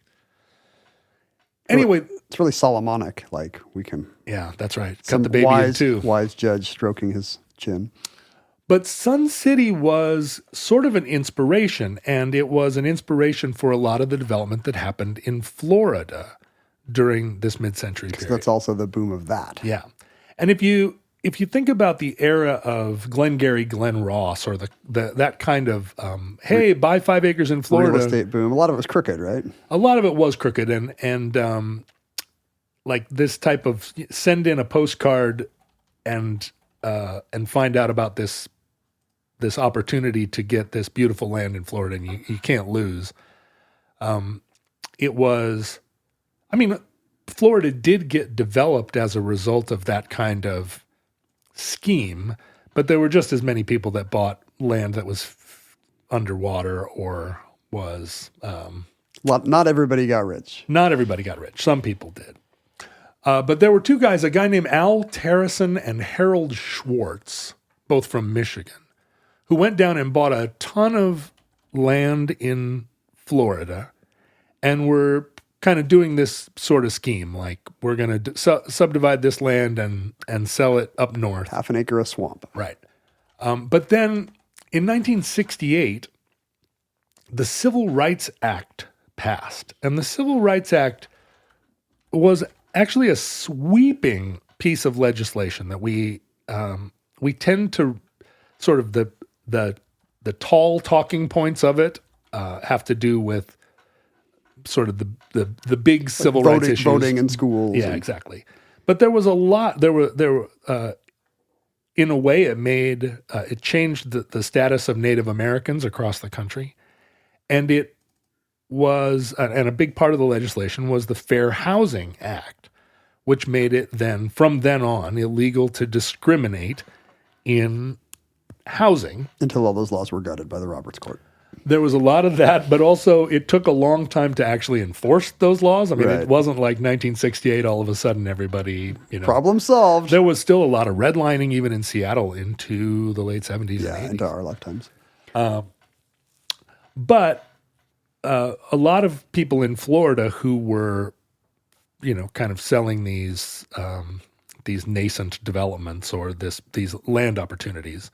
[SPEAKER 3] Anyway,
[SPEAKER 2] it's really Solomonic. Like we can.
[SPEAKER 3] Yeah, that's right. Cut the baby in two.
[SPEAKER 2] Wise judge stroking his chin.
[SPEAKER 3] But Sun City was sort of an inspiration, and it was an inspiration for a lot of the development that happened in Florida during this mid-century period.
[SPEAKER 2] That's also the boom of that.
[SPEAKER 3] Yeah. And if you think about the era of Glengarry Glen Ross, or that kind of, hey, buy 5 acres in Florida.
[SPEAKER 2] Real estate boom. A lot of it was crooked, right?
[SPEAKER 3] A lot of it was crooked, and like this type of send in a postcard and find out about this opportunity to get this beautiful land in Florida, and you can't lose. Florida did get developed as a result of that kind of scheme, but there were just as many people that bought land that was underwater or was...
[SPEAKER 2] not everybody got rich.
[SPEAKER 3] Not everybody got rich. Some people did. But there were two guys, a guy named Al Terrison and Harold Schwartz, both from Michigan, who went down and bought a ton of land in Florida and were kind of doing this sort of scheme, like we're going to subdivide this land and sell it up north.
[SPEAKER 2] Half an acre of swamp.
[SPEAKER 3] Right. But then in 1968, the Civil Rights Act passed. And the Civil Rights Act was actually a sweeping piece of legislation that we tend to sort of the tall talking points of it have to do with sort of the big civil rights issues.
[SPEAKER 2] Voting in schools.
[SPEAKER 3] Yeah, exactly. But there was a lot, there were in a way it changed the status of Native Americans across the country. And it was, and a big part of the legislation was the Fair Housing Act, which made it from then on illegal to discriminate in housing.
[SPEAKER 2] Until all those laws were gutted by the Roberts Court.
[SPEAKER 3] There was a lot of that, but also it took a long time to actually enforce those laws. I mean,
[SPEAKER 2] Right.
[SPEAKER 3] It wasn't like 1968, all of a sudden everybody,
[SPEAKER 2] Problem solved.
[SPEAKER 3] There was still a lot of redlining even in Seattle into the late 70s
[SPEAKER 2] Yeah,
[SPEAKER 3] and 80s.
[SPEAKER 2] into our lifetimes.
[SPEAKER 3] But a lot of people in Florida who were, kind of selling these nascent developments or these land opportunities,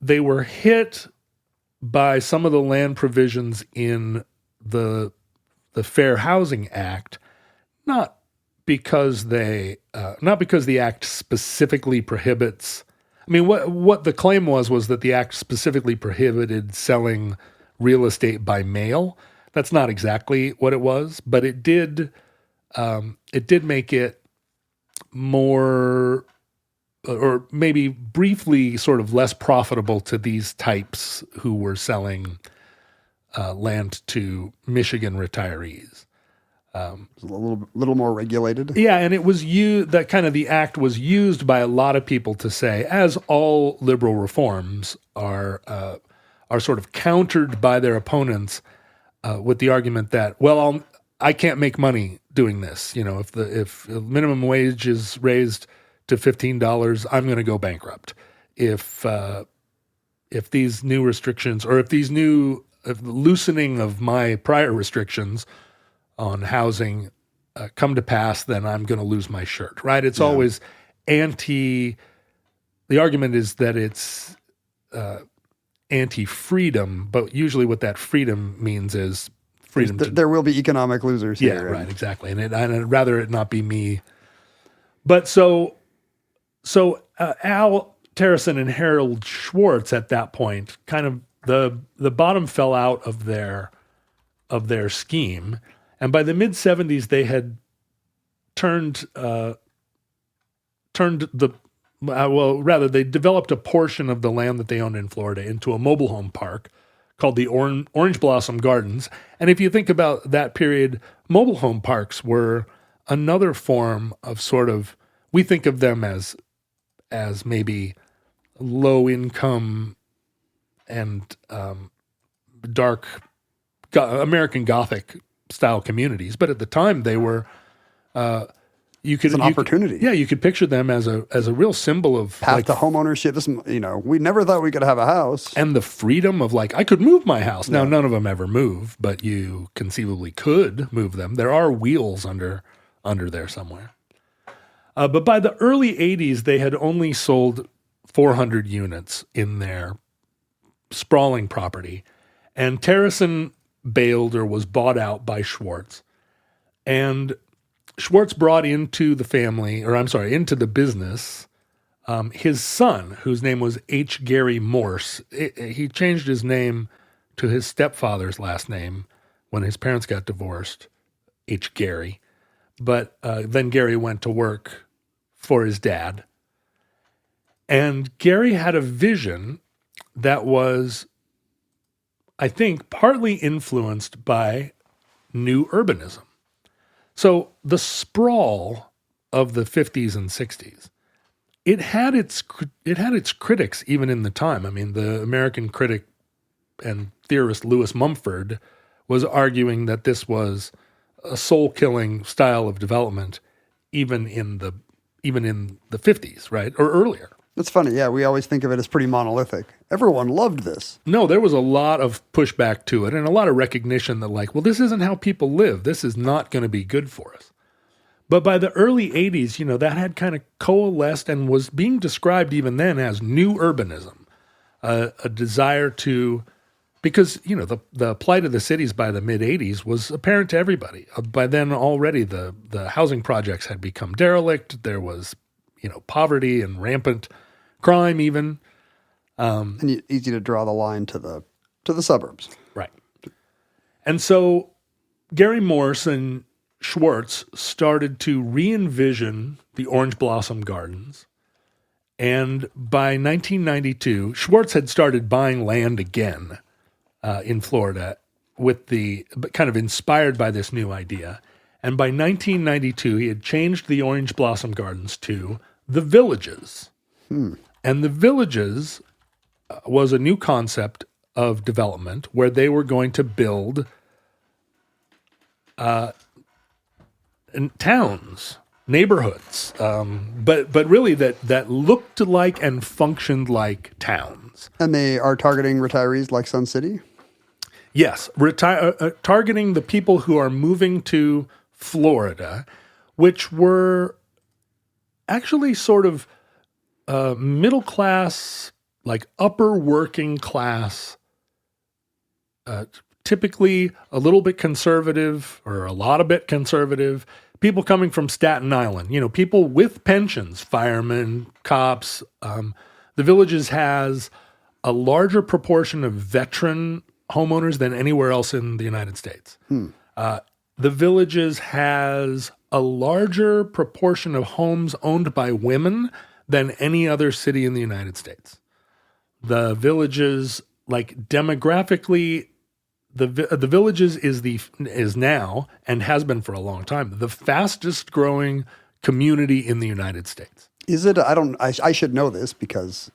[SPEAKER 3] they were hit by some of the land provisions in the Fair Housing Act, not because the act specifically prohibits. I mean, what the claim was that the act specifically prohibited selling real estate by mail. That's not exactly what it was, but it did make it more, or maybe briefly sort of less profitable to these types who were selling land to Michigan retirees.
[SPEAKER 2] It's a little more regulated.
[SPEAKER 3] Yeah, and it was the act was used by a lot of people to say, as all liberal reforms are sort of countered by their opponents with the argument that, well, I can't make money doing this. If the minimum wage is raised to $15, I'm going to go bankrupt. If these new restrictions, or if the loosening of my prior restrictions on housing come to pass, then I'm going to lose my shirt, right? It's always the argument is that it's anti-freedom, but usually what that freedom means is freedom.
[SPEAKER 2] There will be economic losers here.
[SPEAKER 3] Yeah, right, exactly. And I'd rather it not be me. But so Al Terracin and Harold Schwartz at that point, kind of the bottom fell out of their scheme. And by the mid 70s, they had they developed a portion of the land that they owned in Florida into a mobile home park called the Orange Blossom Gardens. And if you think about that period, mobile home parks were another form of sort of, we think of them as maybe low income and dark American Gothic style communities, but at the time they were
[SPEAKER 2] It's an opportunity.
[SPEAKER 3] You could picture them as a real symbol of
[SPEAKER 2] path to home ownership. We never thought we could have a house,
[SPEAKER 3] and the freedom of I could move my house. Now none of them ever move, but you conceivably could move them. There are wheels under there somewhere. But by the early 80s, they had only sold 400 units in their sprawling property, and Terracin bailed or was bought out by Schwartz. And Schwartz brought into the business, his son, whose name was H. Gary Morse. He changed his name to his stepfather's last name when his parents got divorced, H. Gary. But then Gary went to work for his dad. And Gary had a vision that was, I think, partly influenced by new urbanism. So the sprawl of the 50s and 60s, it had its critics even in the time. I mean, the American critic and theorist Lewis Mumford was arguing that this was a soul-killing style of development, even in the 50s, right, or earlier.
[SPEAKER 2] It's funny, yeah. We always think of it as pretty monolithic. Everyone loved this.
[SPEAKER 3] No, there was a lot of pushback to it and a lot of recognition that this isn't how people live. This is not going to be good for us. But by the early 80s, that had kind of coalesced and was being described even then as new urbanism, a desire to, because, the plight of the cities by the mid 80s was apparent to everybody. By then already the housing projects had become derelict. There was, poverty and rampant crime even.
[SPEAKER 2] And easy to draw the line to the suburbs.
[SPEAKER 3] Right. And so Gary Morse and Schwartz started to re-envision the Orange Blossom Gardens. And by 1992, Schwartz had started buying land again in Florida kind of inspired by this new idea. And by 1992, he had changed the Orange Blossom Gardens to the Villages. And the villages was a new concept of development where they were going to build towns, neighborhoods, but really that looked like and functioned like towns.
[SPEAKER 2] And they are targeting retirees like Sun City?
[SPEAKER 3] Yes, targeting the people who are moving to Florida, which were actually sort of middle class, like upper working class, typically a little bit conservative or a lot of bit conservative, people coming from Staten Island, people with pensions, firemen, cops. The Villages has a larger proportion of veteran homeowners than anywhere else in the United States. The Villages has a larger proportion of homes owned by women than any other city in the United States. The Villages, like demographically, the Villages is now and has been for a long time the fastest growing community in the United States.
[SPEAKER 2] Is it? I should know this because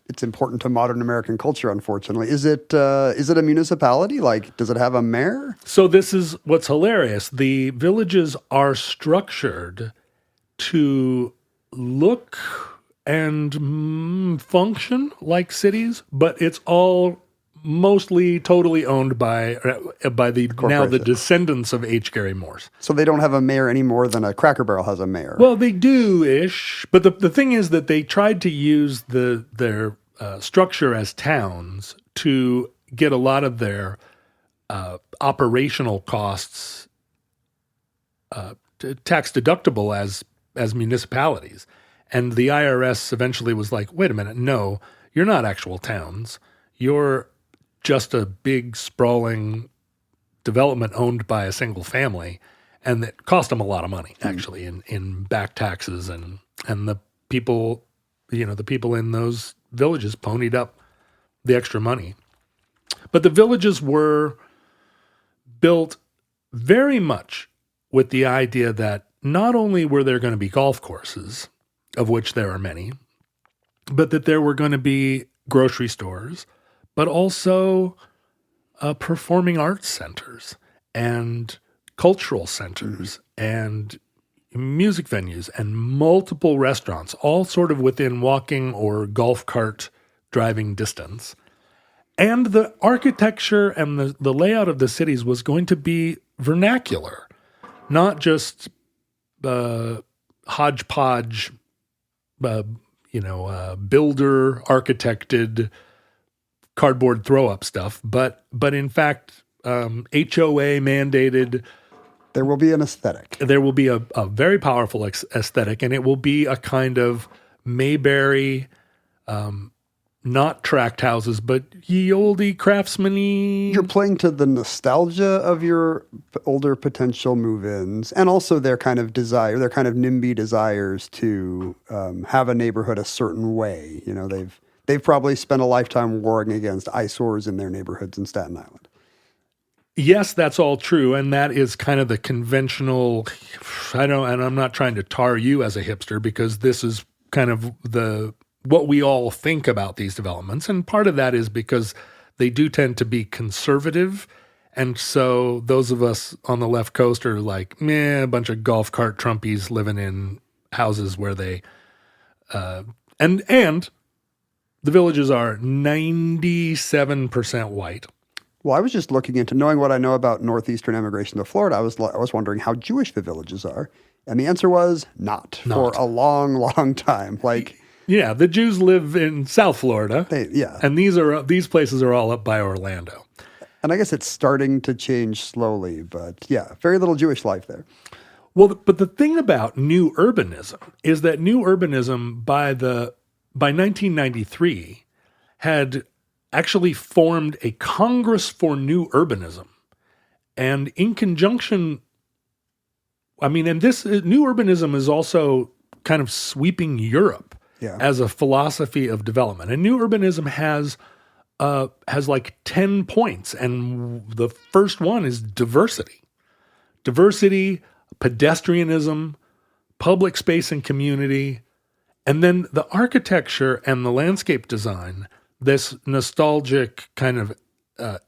[SPEAKER 2] it's important to modern American culture. Unfortunately, is it a municipality? Like, does it have a mayor?
[SPEAKER 3] So this is what's hilarious. The Villages are structured to look and function like cities, but it's all mostly totally owned by the now the descendants of H. Gary Morse.
[SPEAKER 2] So they don't have a mayor any more than a Cracker Barrel has a mayor.
[SPEAKER 3] Well, they do-ish, but the thing is that they tried to use their structure as towns to get a lot of their operational costs tax deductible as municipalities. And the IRS eventually was like, wait a minute, no, you're not actual towns. You're just a big, sprawling development owned by a single family, and that cost them a lot of money, actually, in back taxes, and the people, the people in those villages ponied up the extra money. But the villages were built very much with the idea that not only were there going to be golf courses, of which there are many, but that there were going to be grocery stores, but also performing arts centers and cultural centers and music venues and multiple restaurants, all sort of within walking or golf cart driving distance. And the architecture and the layout of the cities was going to be vernacular, not just hodgepodge, builder architected cardboard throw-up stuff, but in fact, HOA mandated.
[SPEAKER 2] There will be an aesthetic.
[SPEAKER 3] There will be a very powerful aesthetic, and it will be a kind of Mayberry, not tract houses, but ye olde craftsman-y.
[SPEAKER 2] You're playing to the nostalgia of your older potential move-ins, and also their kind of desire, their kind of NIMBY desires to have a neighborhood a certain way. They've probably spent a lifetime warring against eyesores in their neighborhoods in Staten Island.
[SPEAKER 3] Yes, that's all true, and that is kind of the conventional. And I'm not trying to tar you as a hipster, because this is kind of what we all think about these developments, and part of that is because they do tend to be conservative, and so those of us on the left coast are like, meh, a bunch of golf cart Trumpies living in houses where they and the villages are 97% white.
[SPEAKER 2] Well, I was just looking into knowing what I know about northeastern immigration to Florida. I was wondering how Jewish the villages are, and the answer was not. For a long, long time.
[SPEAKER 3] Yeah, the Jews live in South Florida. And these places are all up by Orlando.
[SPEAKER 2] And I guess it's starting to change slowly, but yeah, very little Jewish life there.
[SPEAKER 3] Well, but the thing about new urbanism is that new urbanism by 1993 had actually formed a Congress for New Urbanism. And in conjunction, and this new urbanism is also kind of sweeping Europe as a philosophy of development. And new urbanism has like 10 points. And the first one is diversity. Diversity, pedestrianism, public space and community, And then the architecture and the landscape design, this nostalgic kind of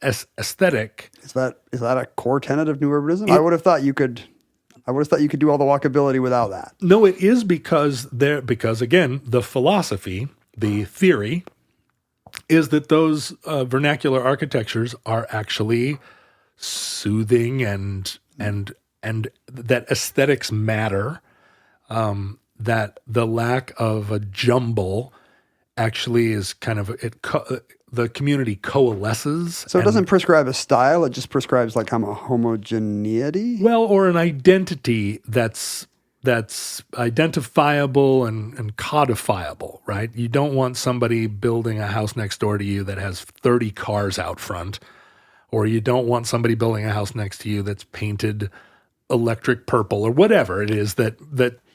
[SPEAKER 3] aesthetic.
[SPEAKER 2] Is that a core tenet of New Urbanism? I would have thought you could do all the walkability without that.
[SPEAKER 3] No, it is because again, the philosophy, the theory, is that those vernacular architectures are actually soothing and that aesthetics matter. That the lack of a jumble actually is kind of the community coalesces.
[SPEAKER 2] So it doesn't prescribe a style; it just prescribes like a homogeneity.
[SPEAKER 3] Well, or an identity that's identifiable and codifiable, right? You don't want somebody building a house next door to you that has 30 cars out front, or you don't want somebody building a house next to you that's painted electric purple or whatever it is that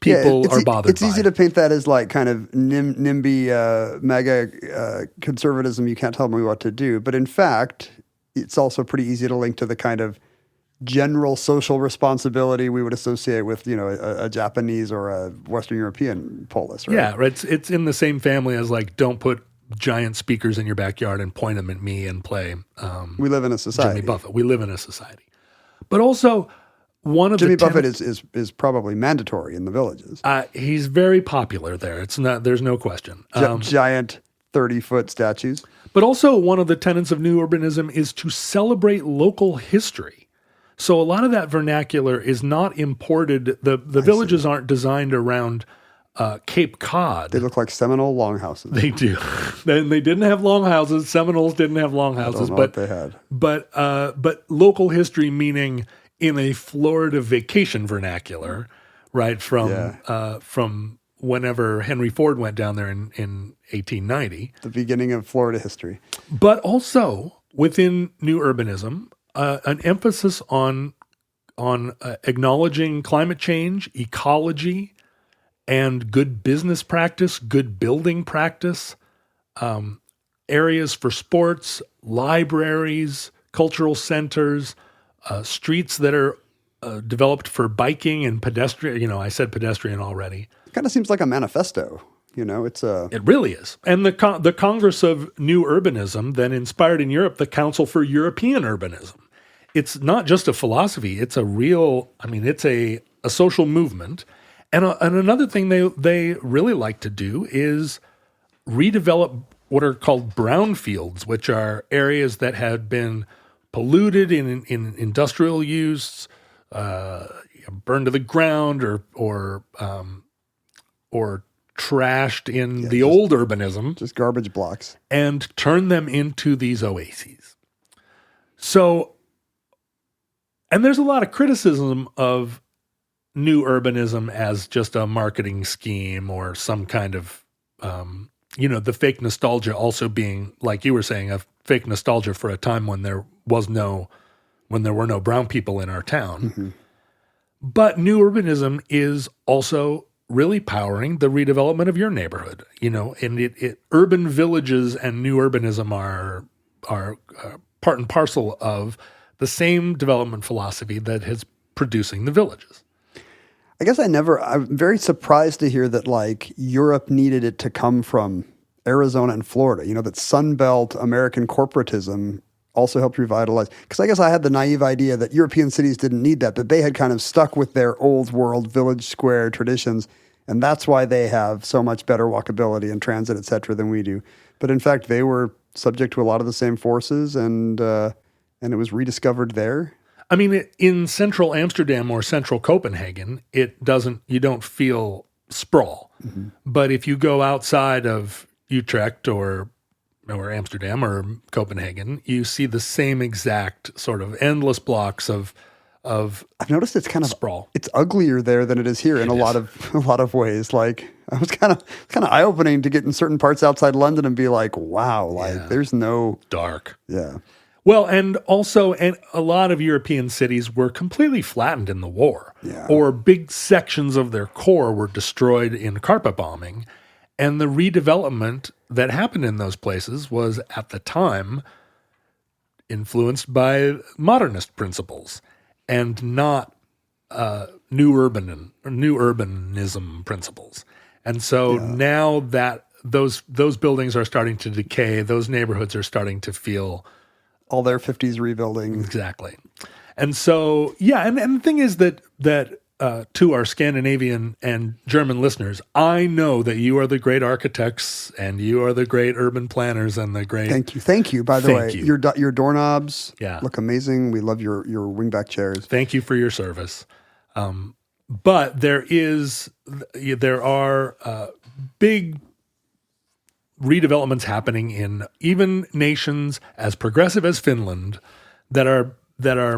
[SPEAKER 3] people are bothered by.
[SPEAKER 2] It's easy to paint that as like kind of NIMBY mega conservatism. You can't tell me what to do. But in fact, it's also pretty easy to link to the kind of general social responsibility we would associate with, a Japanese or a Western European polis, right?
[SPEAKER 3] Yeah, right. It's in the same family as like, don't put giant speakers in your backyard and point them at me and play.
[SPEAKER 2] We live in a society.
[SPEAKER 3] Jimmy Buffett. We live in a society. But also, one of
[SPEAKER 2] Jimmy
[SPEAKER 3] the
[SPEAKER 2] Buffett is probably mandatory in the villages.
[SPEAKER 3] He's very popular there. It's not. There's no question.
[SPEAKER 2] Giant 30-foot statues.
[SPEAKER 3] But also, one of the tenets of New Urbanism is to celebrate local history. So a lot of that vernacular is not imported. The villages aren't designed around Cape Cod.
[SPEAKER 2] They look like Seminole longhouses.
[SPEAKER 3] They do. Then they didn't have longhouses. Seminoles didn't have longhouses,
[SPEAKER 2] but they had.
[SPEAKER 3] But local history meaning in a Florida vacation vernacular, right? From whenever Henry Ford went down there in 1890.
[SPEAKER 2] The beginning of Florida history.
[SPEAKER 3] But also within New Urbanism, an emphasis on acknowledging climate change, ecology, and good business practice, good building practice, areas for sports, libraries, cultural centers, streets that are developed for biking and pedestrian. I said pedestrian already.
[SPEAKER 2] It kind of seems like a manifesto. It
[SPEAKER 3] really is. And the Congress of New Urbanism then inspired in Europe the Council for European Urbanism. It's not just a philosophy. It's a real, it's a social movement. And another thing they really like to do is redevelop what are called brownfields, which are areas that had been polluted in industrial use, burned to the ground, or trashed in the old urbanism,
[SPEAKER 2] just garbage blocks,
[SPEAKER 3] and turn them into these oases. So, and there's a lot of criticism of New Urbanism as just a marketing scheme or some kind of, the fake nostalgia also being, like you were saying, a fake nostalgia for a time when there were no brown people in our town.
[SPEAKER 2] Mm-hmm.
[SPEAKER 3] But New Urbanism is also really powering the redevelopment of your neighborhood, and urban villages and New Urbanism are part and parcel of the same development philosophy that is producing the villages.
[SPEAKER 2] I guess I'm very surprised to hear that like Europe needed it to come from Arizona and Florida, that Sunbelt American corporatism also helped revitalize. Because I guess I had the naive idea that European cities didn't need that, but they had kind of stuck with their old world village square traditions. And that's why they have so much better walkability and transit, et cetera, than we do. But in fact, they were subject to a lot of the same forces, and it was rediscovered there.
[SPEAKER 3] In central Amsterdam or central Copenhagen, you don't feel sprawl. Mm-hmm. But if you go outside of Utrecht or Amsterdam or Copenhagen, you see the same exact sort of endless blocks of
[SPEAKER 2] I've noticed it's kind of
[SPEAKER 3] sprawl.
[SPEAKER 2] It's uglier there than it is here in a lot of ways. Like I was kind of eye opening to get in certain parts outside London and be like, wow, there's no
[SPEAKER 3] dark.
[SPEAKER 2] Yeah.
[SPEAKER 3] Well, and a lot of European cities were completely flattened in the war, or big sections of their core were destroyed in carpet bombing. And the redevelopment that happened in those places was, at the time, influenced by modernist principles and not new urbanism principles. And so now that those buildings are starting to decay, those neighborhoods are starting to feel
[SPEAKER 2] all their 50s rebuilding.
[SPEAKER 3] Exactly. And so, and the thing is that to our Scandinavian and German listeners, I know that you are the great architects and you are the great urban planners and the great.
[SPEAKER 2] Thank you. By the way, your doorknobs look amazing. We love your wingback chairs.
[SPEAKER 3] Thank you for your service. But there are big redevelopments happening in even nations as progressive as Finland that are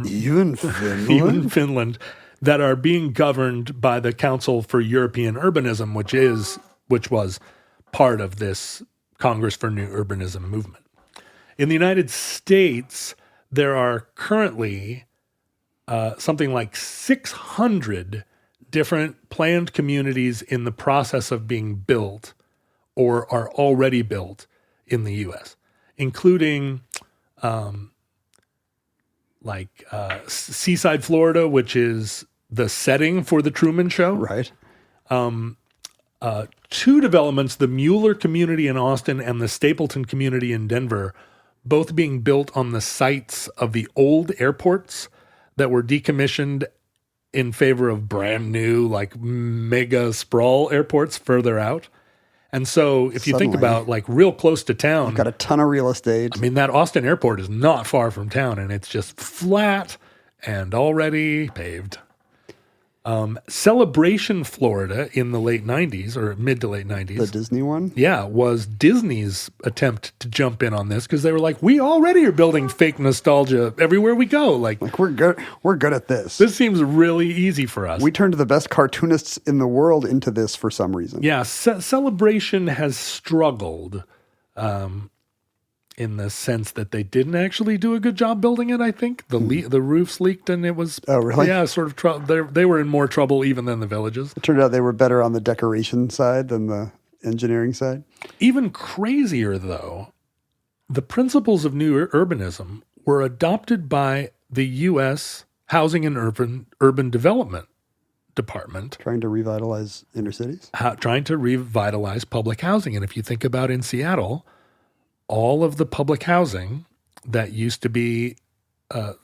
[SPEAKER 2] even Finland?
[SPEAKER 3] even Finland that are being governed by the Council for European Urbanism, which was part of this Congress for New Urbanism movement. In the United States, there are currently something like 600 different planned communities in the process of being built or are already built in the U.S., including Seaside, Florida, which is the setting for the Truman Show.
[SPEAKER 2] Right.
[SPEAKER 3] Two developments, the Mueller community in Austin and the Stapleton community in Denver, both being built on the sites of the old airports that were decommissioned in favor of brand new, like mega sprawl airports further out. And so if you think about like real close to town,
[SPEAKER 2] you've got a ton of real estate.
[SPEAKER 3] I mean, that Austin airport is not far from town and it's just flat and already paved. Celebration, Florida in the late 90s or mid to late 90s.
[SPEAKER 2] The Disney one?
[SPEAKER 3] Yeah, was Disney's attempt to jump in on this because they were like, we already are building fake nostalgia everywhere we go. Like
[SPEAKER 2] we're good at this.
[SPEAKER 3] This seems really easy for us.
[SPEAKER 2] We turned the best cartoonists in the world into this for some reason.
[SPEAKER 3] Yeah, Celebration has struggled in the sense that they didn't actually do a good job building it, I think. The roofs leaked and it was...
[SPEAKER 2] Oh, really?
[SPEAKER 3] Yeah, sort of... They were in more trouble even than the Villages.
[SPEAKER 2] It turned out they were better on the decoration side than the engineering side.
[SPEAKER 3] Even crazier, though, the principles of new urbanism were adopted by the U.S. Housing and Urban Development Department.
[SPEAKER 2] Trying to revitalize inner cities?
[SPEAKER 3] Trying to revitalize public housing. And if you think about in Seattle... all of the public housing that used to be the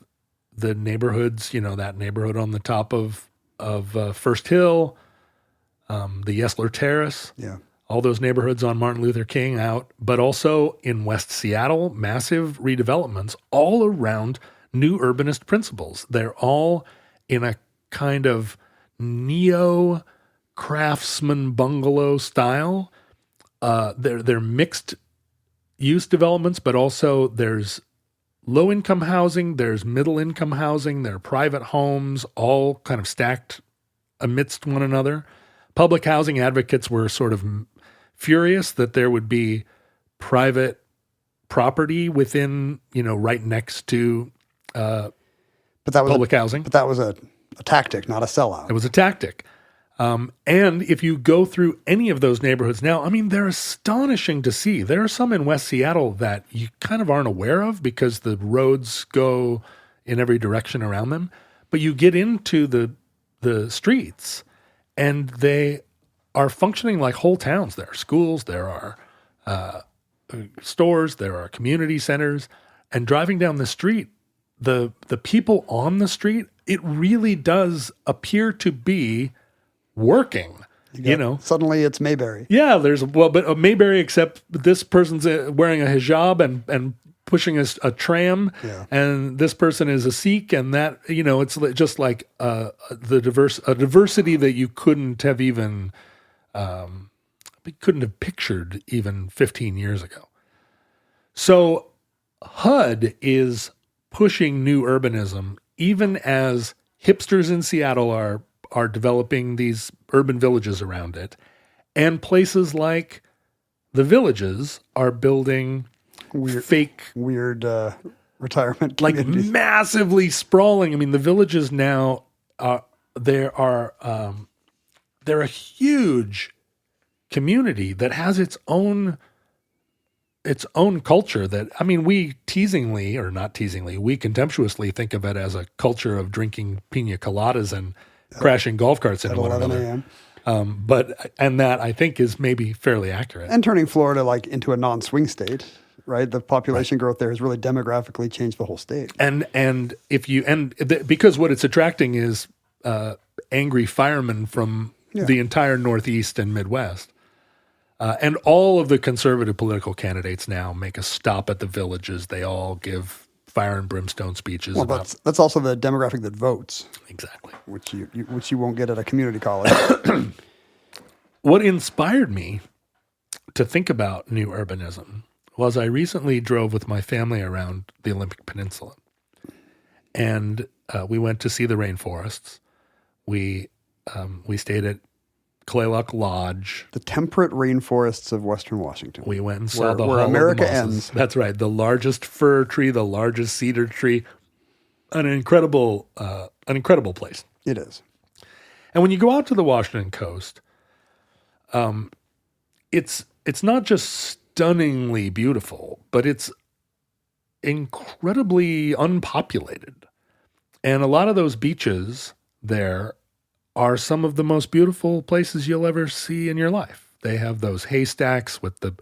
[SPEAKER 3] neighborhoods, that neighborhood on the top of First Hill, the Yesler Terrace, all those neighborhoods on Martin Luther King out, but also in West Seattle, massive redevelopments all around new urbanist principles. They're all in a kind of neo-craftsman bungalow style. They're mixed use developments, but also there's low-income housing, there's middle-income housing, there are private homes, all kind of stacked amidst one another. Public housing advocates were sort of furious that there would be private property within, right next to public housing.
[SPEAKER 2] But that was a tactic, not a sellout.
[SPEAKER 3] It was a tactic. And if you go through any of those neighborhoods now, I mean, they're astonishing to see. There are some in West Seattle that you kind of aren't aware of because the roads go in every direction around them. But you get into the streets and they are functioning like whole towns. There are schools, there are stores, there are community centers. And driving down the street, the people on the street, it really does appear to be working,
[SPEAKER 2] Suddenly it's Mayberry.
[SPEAKER 3] Yeah, but Mayberry, except this person's wearing a hijab and pushing a tram, and this person is a Sikh, and that, it's just like a diversity that you couldn't have even, pictured even 15 years ago. So HUD is pushing new urbanism, even as hipsters in Seattle are developing these urban villages around it. And places like the Villages are building
[SPEAKER 2] weird retirement
[SPEAKER 3] like
[SPEAKER 2] communities.
[SPEAKER 3] massively sprawling. I mean, the Villages now, they're a huge community that has its own culture that, I mean, we contemptuously think of it as a culture of drinking pina coladas and crashing golf carts into one another. And that I think is maybe fairly accurate.
[SPEAKER 2] And turning Florida like into a non-swing state, right? The population growth there has really demographically changed the whole state.
[SPEAKER 3] And because what it's attracting is angry firemen from the entire Northeast and Midwest. And all of the conservative political candidates now make a stop at the villages. They all give fire and brimstone speeches.
[SPEAKER 2] Well, that's also the demographic that votes.
[SPEAKER 3] Exactly.
[SPEAKER 2] Which you won't get at a community college.
[SPEAKER 3] What inspired me to think about new urbanism was I recently drove with my family around the Olympic Peninsula. And we went to see the rainforests. We stayed at Claylock Lodge.
[SPEAKER 2] The temperate rainforests of Western Washington.
[SPEAKER 3] We went and saw
[SPEAKER 2] where America ends.
[SPEAKER 3] That's right. The largest fir tree, the largest cedar tree. An incredible place.
[SPEAKER 2] It is.
[SPEAKER 3] And when you go out to the Washington coast, it's not just stunningly beautiful, but it's incredibly unpopulated. And a lot of those beaches there are some of the most beautiful places you'll ever see in your life. They have those haystacks with the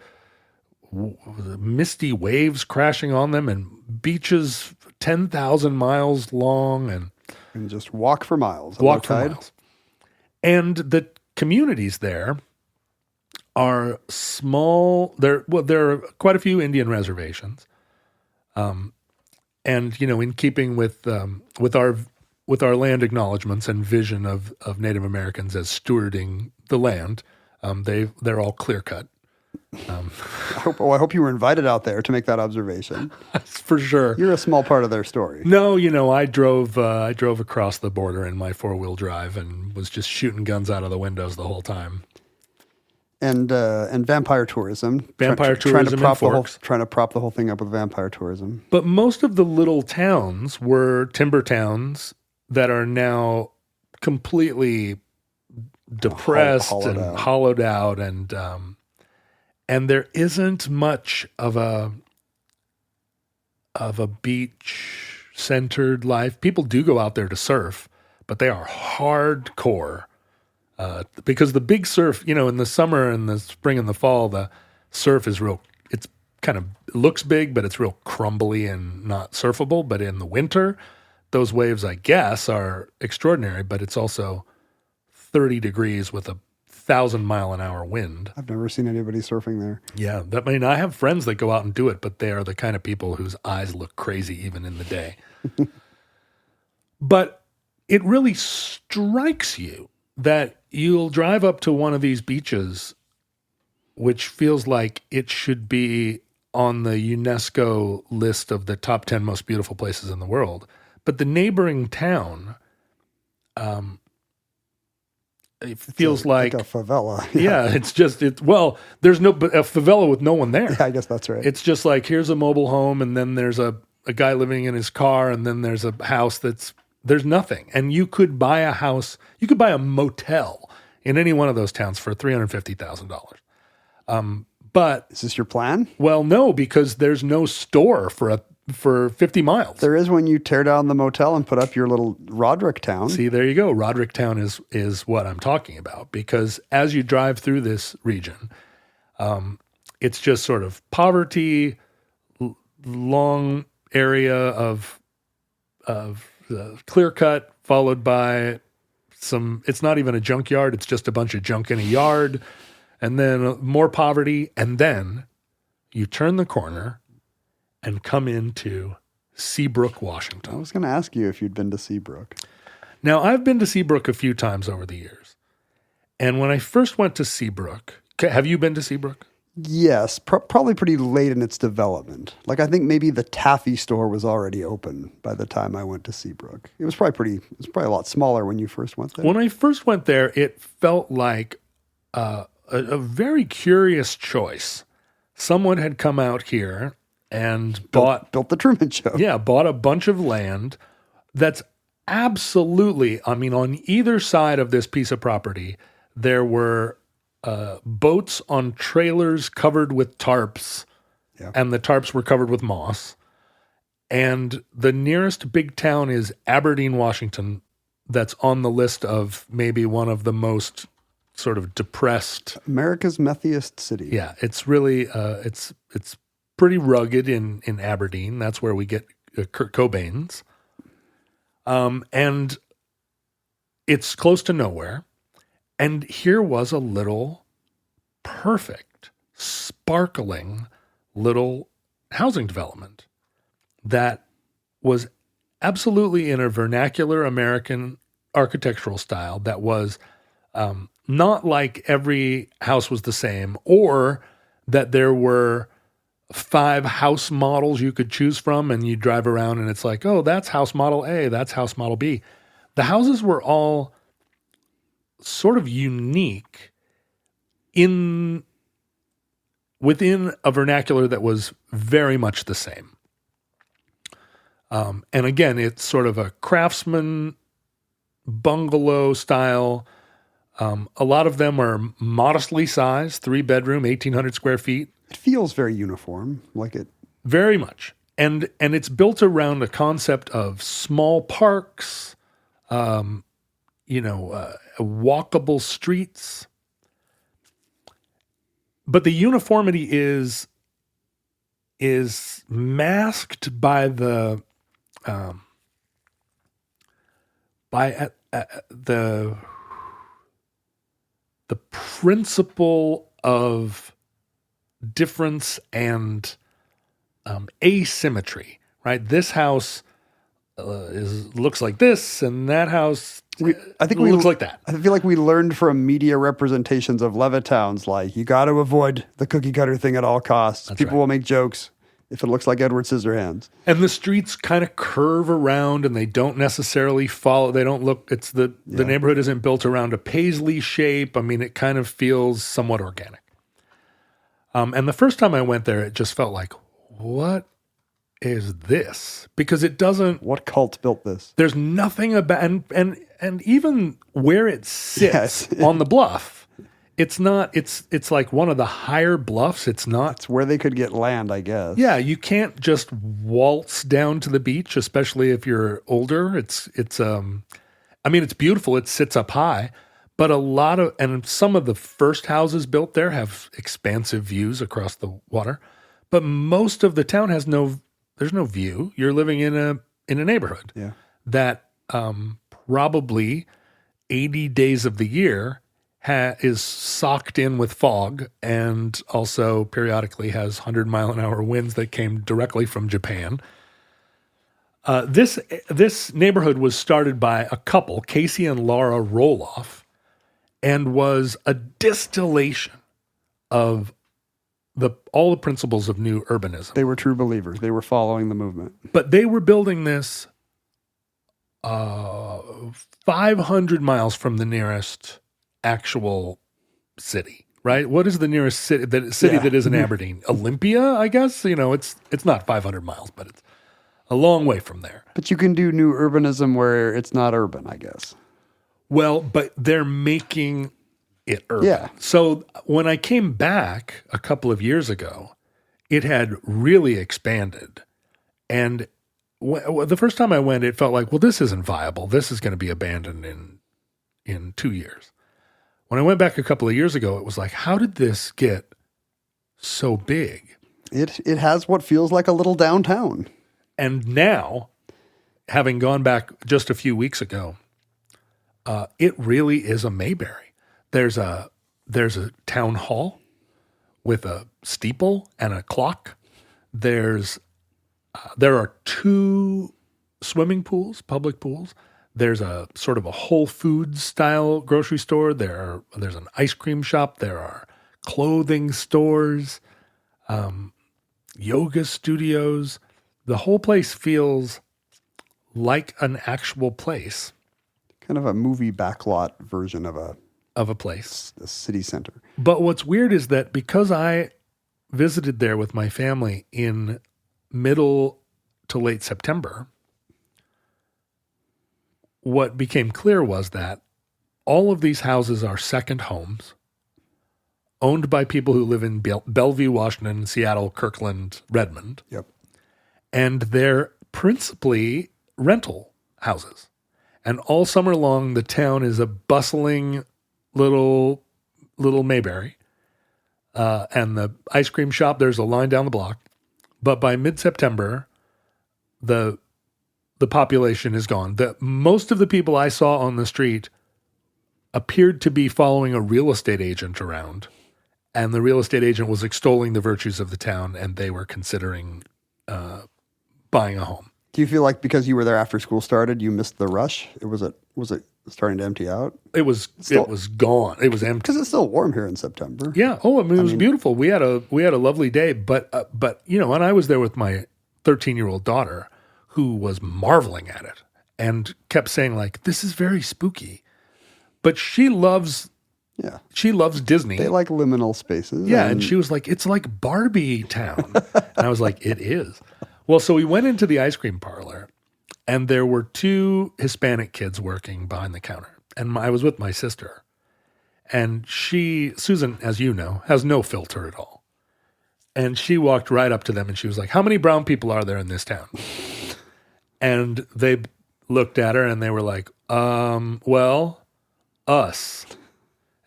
[SPEAKER 3] misty waves crashing on them and beaches 10,000 miles long
[SPEAKER 2] and just walk for miles.
[SPEAKER 3] Walk for miles. And the communities there are small. There are quite a few Indian reservations. And in keeping with our land acknowledgments and vision of Native Americans as stewarding the land, they're all clear cut.
[SPEAKER 2] I hope you were invited out there to make that observation.
[SPEAKER 3] For sure.
[SPEAKER 2] You're a small part of their story.
[SPEAKER 3] No, I drove across the border in my 4-wheel drive and was just shooting guns out of the windows the whole time.
[SPEAKER 2] And vampire tourism.
[SPEAKER 3] Tourism in Forks.
[SPEAKER 2] Trying to prop the whole thing up with vampire tourism.
[SPEAKER 3] But most of the little towns were timber towns that are now completely depressed and hollowed out, and there isn't much of a beach-centered life. People do go out there to surf, but they are hardcore. Because the big surf, in the summer and the spring and the fall, the surf is it looks big, but it's real crumbly and not surfable. But in the winter, those waves, I guess, are extraordinary, but it's also 30 degrees with a 1,000-mile-an-hour wind.
[SPEAKER 2] I've never seen anybody surfing there.
[SPEAKER 3] Yeah, I have friends that go out and do it, but they are the kind of people whose eyes look crazy even in the day. But it really strikes you that you'll drive up to one of these beaches, which feels like it should be on the UNESCO list of the top 10 most beautiful places in the world. But the neighboring town, it feels like
[SPEAKER 2] a favela.
[SPEAKER 3] Yeah, there's a favela with no one there.
[SPEAKER 2] Yeah, I guess that's right.
[SPEAKER 3] It's just like, here's a mobile home, and then there's a guy living in his car, and then there's a house there's nothing. And you could buy a house, you could buy a motel in any one of those towns for $350,000. But
[SPEAKER 2] is this your plan?
[SPEAKER 3] Well, no, because there's no store for 50 miles.
[SPEAKER 2] There is when you tear down the motel and put up your little Roderick Town.
[SPEAKER 3] See, there you go. Roderick Town is what I'm talking about, because as you drive through this region, it's just sort of poverty, long area of clear cut, followed by it's not even a junkyard, it's just a bunch of junk in a yard, and then more poverty, and then you turn the corner and come into Seabrook, Washington.
[SPEAKER 2] I was going to ask you if you'd been to Seabrook.
[SPEAKER 3] Now, I've been to Seabrook a few times over the years, and when I first went to Seabrook, have you been to Seabrook?
[SPEAKER 2] Yes, probably pretty late in its development. Like, I think maybe the taffy store was already open by the time I went to Seabrook. It was probably a lot smaller when you first went there.
[SPEAKER 3] When I first went there, it felt like a very curious choice. Someone had come out here and built
[SPEAKER 2] the Truman Show.
[SPEAKER 3] Yeah, bought a bunch of land that's absolutely, on either side of this piece of property, there were boats on trailers covered with tarps, and the tarps were covered with moss. And the nearest big town is Aberdeen, Washington, that's on the list of maybe one of the most sort of depressed.
[SPEAKER 2] America's methiest city.
[SPEAKER 3] Yeah, it's really it's pretty rugged in Aberdeen. That's where we get Kurt Cobain's. And it's close to nowhere. And here was a little perfect, sparkling little housing development that was absolutely in a vernacular American architectural style that was not like every house was the same, or that there were 5 house models you could choose from, and you drive around and it's like, oh, that's house model A, that's house model B. The houses were all sort of unique within a vernacular that was very much the same. And again, it's sort of a craftsman bungalow style. A lot of them are modestly sized, 3-bedroom, 1,800 square feet.
[SPEAKER 2] It feels very uniform, like it.
[SPEAKER 3] Very much. And it's built around a concept of small parks, walkable streets. But the uniformity is masked by the principle of difference and asymmetry, right? This house looks like this, and that house looks like that.
[SPEAKER 2] I feel like we learned from media representations of Levittown's, like, you got to avoid the cookie cutter thing at all costs.
[SPEAKER 3] That's
[SPEAKER 2] People
[SPEAKER 3] right.
[SPEAKER 2] will make jokes if it looks like Edward Scissorhands.
[SPEAKER 3] And the streets kind of curve around, and they don't necessarily follow. They don't look. It's the neighborhood isn't built around a paisley shape. I mean, it kind of feels somewhat organic. And the first time I went there, it just felt like, what is this? Because it doesn't.
[SPEAKER 2] What cult built this?
[SPEAKER 3] There's nothing about, and even where it sits on the bluff, it's not. It's like one of the higher bluffs. It's not.
[SPEAKER 2] It's where they could get land, I guess.
[SPEAKER 3] Yeah, you can't just waltz down to the beach, especially if you're older. It's beautiful. It sits up high. But some of the first houses built there have expansive views across the water. But most of the town there's no view. You're living in a neighborhood that probably 80 days of the year is socked in with fog, and also periodically has 100-mile-an-hour winds that came directly from Japan. This neighborhood was started by a couple, Casey and Laura Roloff, and was a distillation of all the principles of new urbanism.
[SPEAKER 2] They were true believers. They were following the movement.
[SPEAKER 3] But they were building this 500 miles from the nearest actual city, right? What is the nearest city that isn't Aberdeen? Olympia, I guess. It's not 500 miles, but it's a long way from there.
[SPEAKER 2] But you can do new urbanism where it's not urban, I guess.
[SPEAKER 3] Well, but they're making it urban.
[SPEAKER 2] Yeah.
[SPEAKER 3] So when I came back a couple of years ago, it had really expanded. And the first time I went, it felt like, well, this isn't viable. This is going to be abandoned in 2 years. When I went back a couple of years ago, it was like, how did this get so big?
[SPEAKER 2] It has what feels like a little downtown.
[SPEAKER 3] And now, having gone back just a few weeks ago, it really is a Mayberry. There's a town hall with a steeple and a clock. There are 2 swimming pools, public pools. There's a sort of a Whole Foods style grocery store. There's an ice cream shop. There are clothing stores, yoga studios. The whole place feels like an actual place.
[SPEAKER 2] Kind of a movie backlot version of
[SPEAKER 3] a place.
[SPEAKER 2] A city center.
[SPEAKER 3] But what's weird is that because I visited there with my family in middle to late September, what became clear was that all of these houses are second homes owned by people who live in Bellevue, Washington, Seattle, Kirkland, Redmond.
[SPEAKER 2] Yep.
[SPEAKER 3] And they're principally rental houses. And all summer long, the town is a bustling little little Mayberry. And the ice cream shop, there's a line down the block. But by mid-September, the population is gone. Most of the people I saw on the street appeared to be following a real estate agent around. And the real estate agent was extolling the virtues of the town, and they were considering buying a home.
[SPEAKER 2] Do you feel like because you were there after school started, you missed the rush? Was it starting to empty out?
[SPEAKER 3] It was gone. It was empty.
[SPEAKER 2] Because it's still warm here in September.
[SPEAKER 3] Yeah. Oh, I mean, it was beautiful. We had a lovely day, but and I was there with my 13-year-old daughter, who was marveling at it and kept saying like, "This is very spooky," but she loves Disney.
[SPEAKER 2] They like liminal spaces.
[SPEAKER 3] Yeah, and she was like, "It's like Barbie Town," and I was like, "It is." Well, so we went into the ice cream parlor, and there were 2 Hispanic kids working behind the counter. And I was with my sister. And Susan, as you know, has no filter at all. And she walked right up to them and she was like, "How many brown people are there in this town?" And they looked at her and they were like, well, us.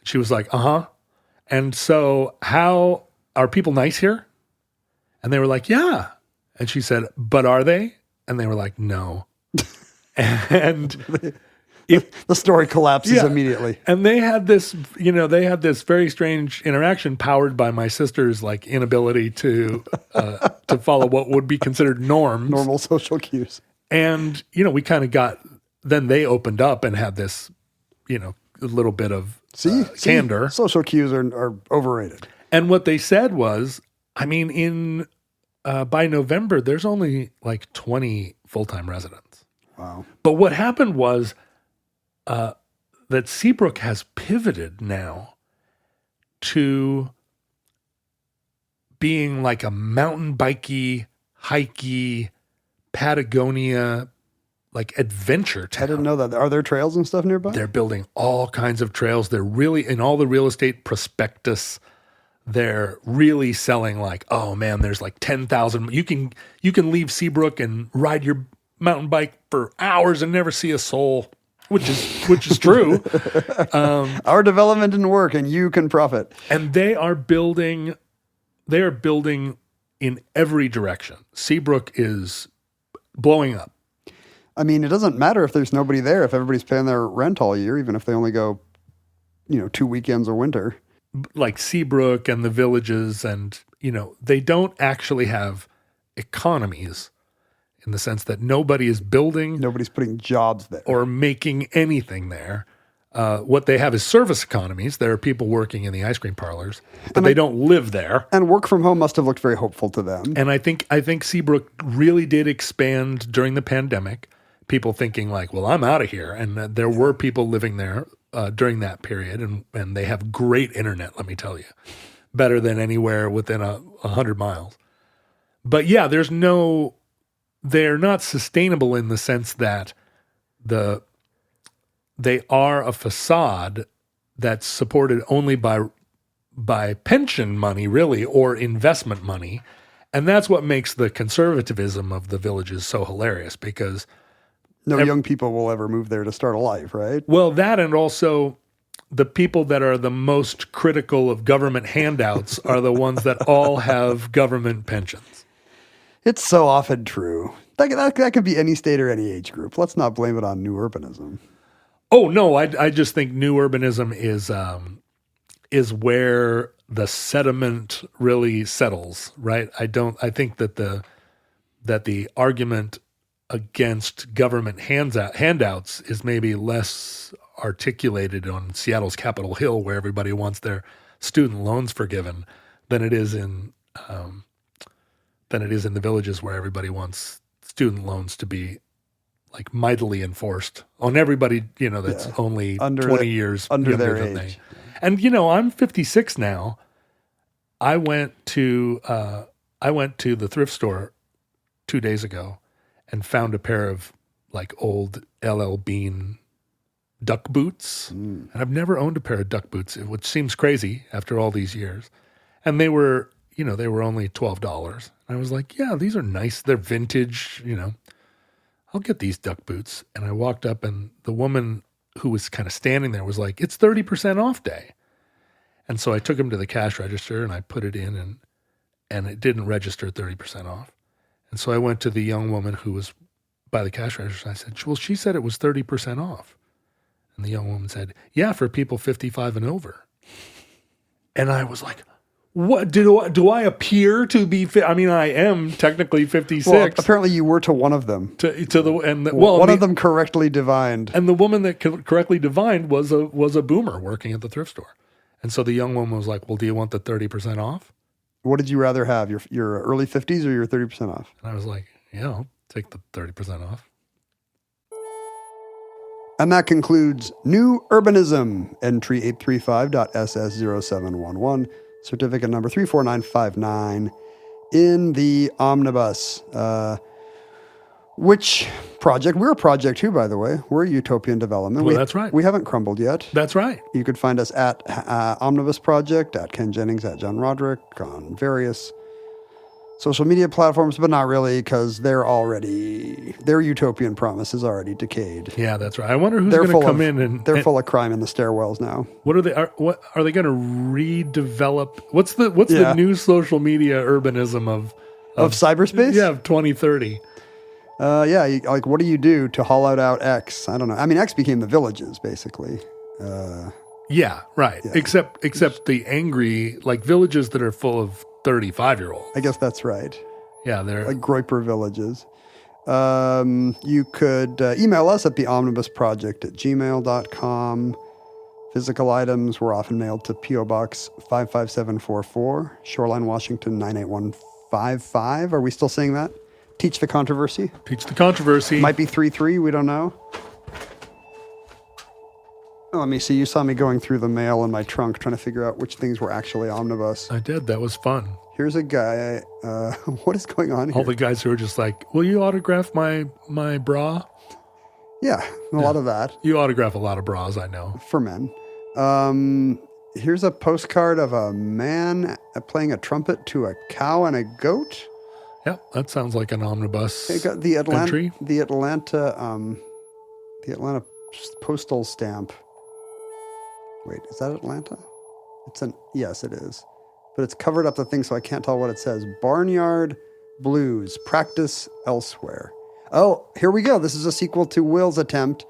[SPEAKER 3] She was like, "Uh-huh. And so how are people nice here?" And they were like, "Yeah." And she said, "But are they?" And they were like, "No." And
[SPEAKER 2] the story collapses immediately.
[SPEAKER 3] And they had this very strange interaction powered by my sister's like inability to follow what would be considered normal
[SPEAKER 2] social cues.
[SPEAKER 3] And, we kind of then they opened up and had this, a little bit of candor.
[SPEAKER 2] Social cues are overrated.
[SPEAKER 3] And what they said was, I mean, by November, there's only like 20 full-time residents.
[SPEAKER 2] Wow.
[SPEAKER 3] But what happened was that Seabrook has pivoted now to being like a mountain bikey, hikey, Patagonia, like adventure town.
[SPEAKER 2] I didn't know that. Are there trails and stuff nearby?
[SPEAKER 3] They're building all kinds of trails. They're really, in all the real estate prospectus, they're really selling like, oh man, there's like 10,000. You can leave Seabrook and ride your mountain bike for hours and never see a soul, which is true.
[SPEAKER 2] Our development didn't work and you can profit.
[SPEAKER 3] And they are building in every direction. Seabrook is blowing up.
[SPEAKER 2] I mean, it doesn't matter if there's nobody there, if everybody's paying their rent all year, even if they only go, 2 weekends a winter.
[SPEAKER 3] Like Seabrook and the villages, and they don't actually have economies in the sense that nobody is building,
[SPEAKER 2] nobody's putting jobs there
[SPEAKER 3] or making anything there. What they have is service economies. There are people working in the ice cream parlors, but they don't live there.
[SPEAKER 2] And work from home must have looked very hopeful to them.
[SPEAKER 3] And I think Seabrook really did expand during the pandemic. People thinking like, well, I'm out of here. And there were people living there during that period, and they have great internet, let me tell you. Better than anywhere within 100 miles. But yeah, they're not sustainable in the sense that they are a facade that's supported only by pension money, really, or investment money. And that's what makes the conservatism of the villages so hilarious, because
[SPEAKER 2] no young people will ever move there to start a life, right?
[SPEAKER 3] Well, that, and also the people that are the most critical of government handouts are the ones that all have government pensions.
[SPEAKER 2] It's so often true. That could be any state or any age group. Let's not blame it on new urbanism.
[SPEAKER 3] Oh, no, I just think new urbanism is where the sediment really settles, right? I think that the argument against government handouts is maybe less articulated on Seattle's Capitol Hill, where everybody wants their student loans forgiven, than it is in the villages, where everybody wants student loans to be like mightily enforced on everybody, that's only 20 years
[SPEAKER 2] under
[SPEAKER 3] younger
[SPEAKER 2] their
[SPEAKER 3] than
[SPEAKER 2] age.
[SPEAKER 3] they. And I'm 56 now. I went to the thrift store 2 days ago and found a pair of like old LL Bean duck boots. And I've never owned a pair of duck boots, which seems crazy after all these years. And they were only $12. I was like, yeah, these are nice. They're vintage, I'll get these duck boots. And I walked up, and the woman who was kind of standing there was like, it's 30% off day. And so I took them to the cash register and I put it in and it didn't register 30% off. And so I went to the young woman who was by the cash register. I said, well, she said it was 30% off. And the young woman said, yeah, for people 55 and over. And I was like, what do I appear to be? I mean, I am technically 56.
[SPEAKER 2] Well, apparently you were to one of them.
[SPEAKER 3] One
[SPEAKER 2] of them correctly divined.
[SPEAKER 3] And the woman that correctly divined was a boomer working at the thrift store. And so the young woman was like, well, do you want the 30% off?
[SPEAKER 2] What did you rather have, your early 50s or your 30% off?
[SPEAKER 3] And I was like, yeah, I'll take the 30% off.
[SPEAKER 2] And that concludes New Urbanism, entry 835.SS0711, certificate number 34959 in the omnibus. Which project? We're a project too, by the way. We're a utopian development.
[SPEAKER 3] Well, that's right.
[SPEAKER 2] We haven't crumbled yet.
[SPEAKER 3] That's right.
[SPEAKER 2] You could find us at Omnibus Project, at Ken Jennings, at John Roderick, on various social media platforms, but not really, because their utopian promise is already decayed.
[SPEAKER 3] Yeah, that's right. I wonder who's going to come in and
[SPEAKER 2] they're full of crime in the stairwells now.
[SPEAKER 3] What are they going to redevelop? What's the new social media urbanism of
[SPEAKER 2] cyberspace?
[SPEAKER 3] Yeah, of 2030.
[SPEAKER 2] What do you do to hollow out X? I don't know. I mean, X became the villages, basically.
[SPEAKER 3] Yeah, right. Yeah. Except the angry, like villages that are full of 35-year-olds.
[SPEAKER 2] I guess that's right.
[SPEAKER 3] Yeah, they're
[SPEAKER 2] like Groyper villages. You could email us at theomnibusproject@gmail.com. Physical items were often mailed to P.O. Box 55744, Shoreline, Washington 98155. Are we still saying that? Teach the controversy.
[SPEAKER 3] Teach the controversy.
[SPEAKER 2] Might be 33. We don't know. Oh, let me see. You saw me going through the mail in my trunk trying to figure out which things were actually omnibus.
[SPEAKER 3] I did. That was fun.
[SPEAKER 2] Here's a guy. What is going on here?
[SPEAKER 3] All the guys who are just like, will you autograph my bra?
[SPEAKER 2] Yeah, a lot of that.
[SPEAKER 3] You autograph a lot of bras, I know.
[SPEAKER 2] For men. Here's a postcard of a man playing a trumpet to a cow and a goat.
[SPEAKER 3] Yeah, that sounds like an omnibus
[SPEAKER 2] the
[SPEAKER 3] entry.
[SPEAKER 2] The Atlanta postal stamp. Wait, is that Atlanta? Yes, it is. But it's covered up the thing, so I can't tell what it says. Barnyard Blues, practice elsewhere. Oh, here we go. This is a sequel to Will's attempt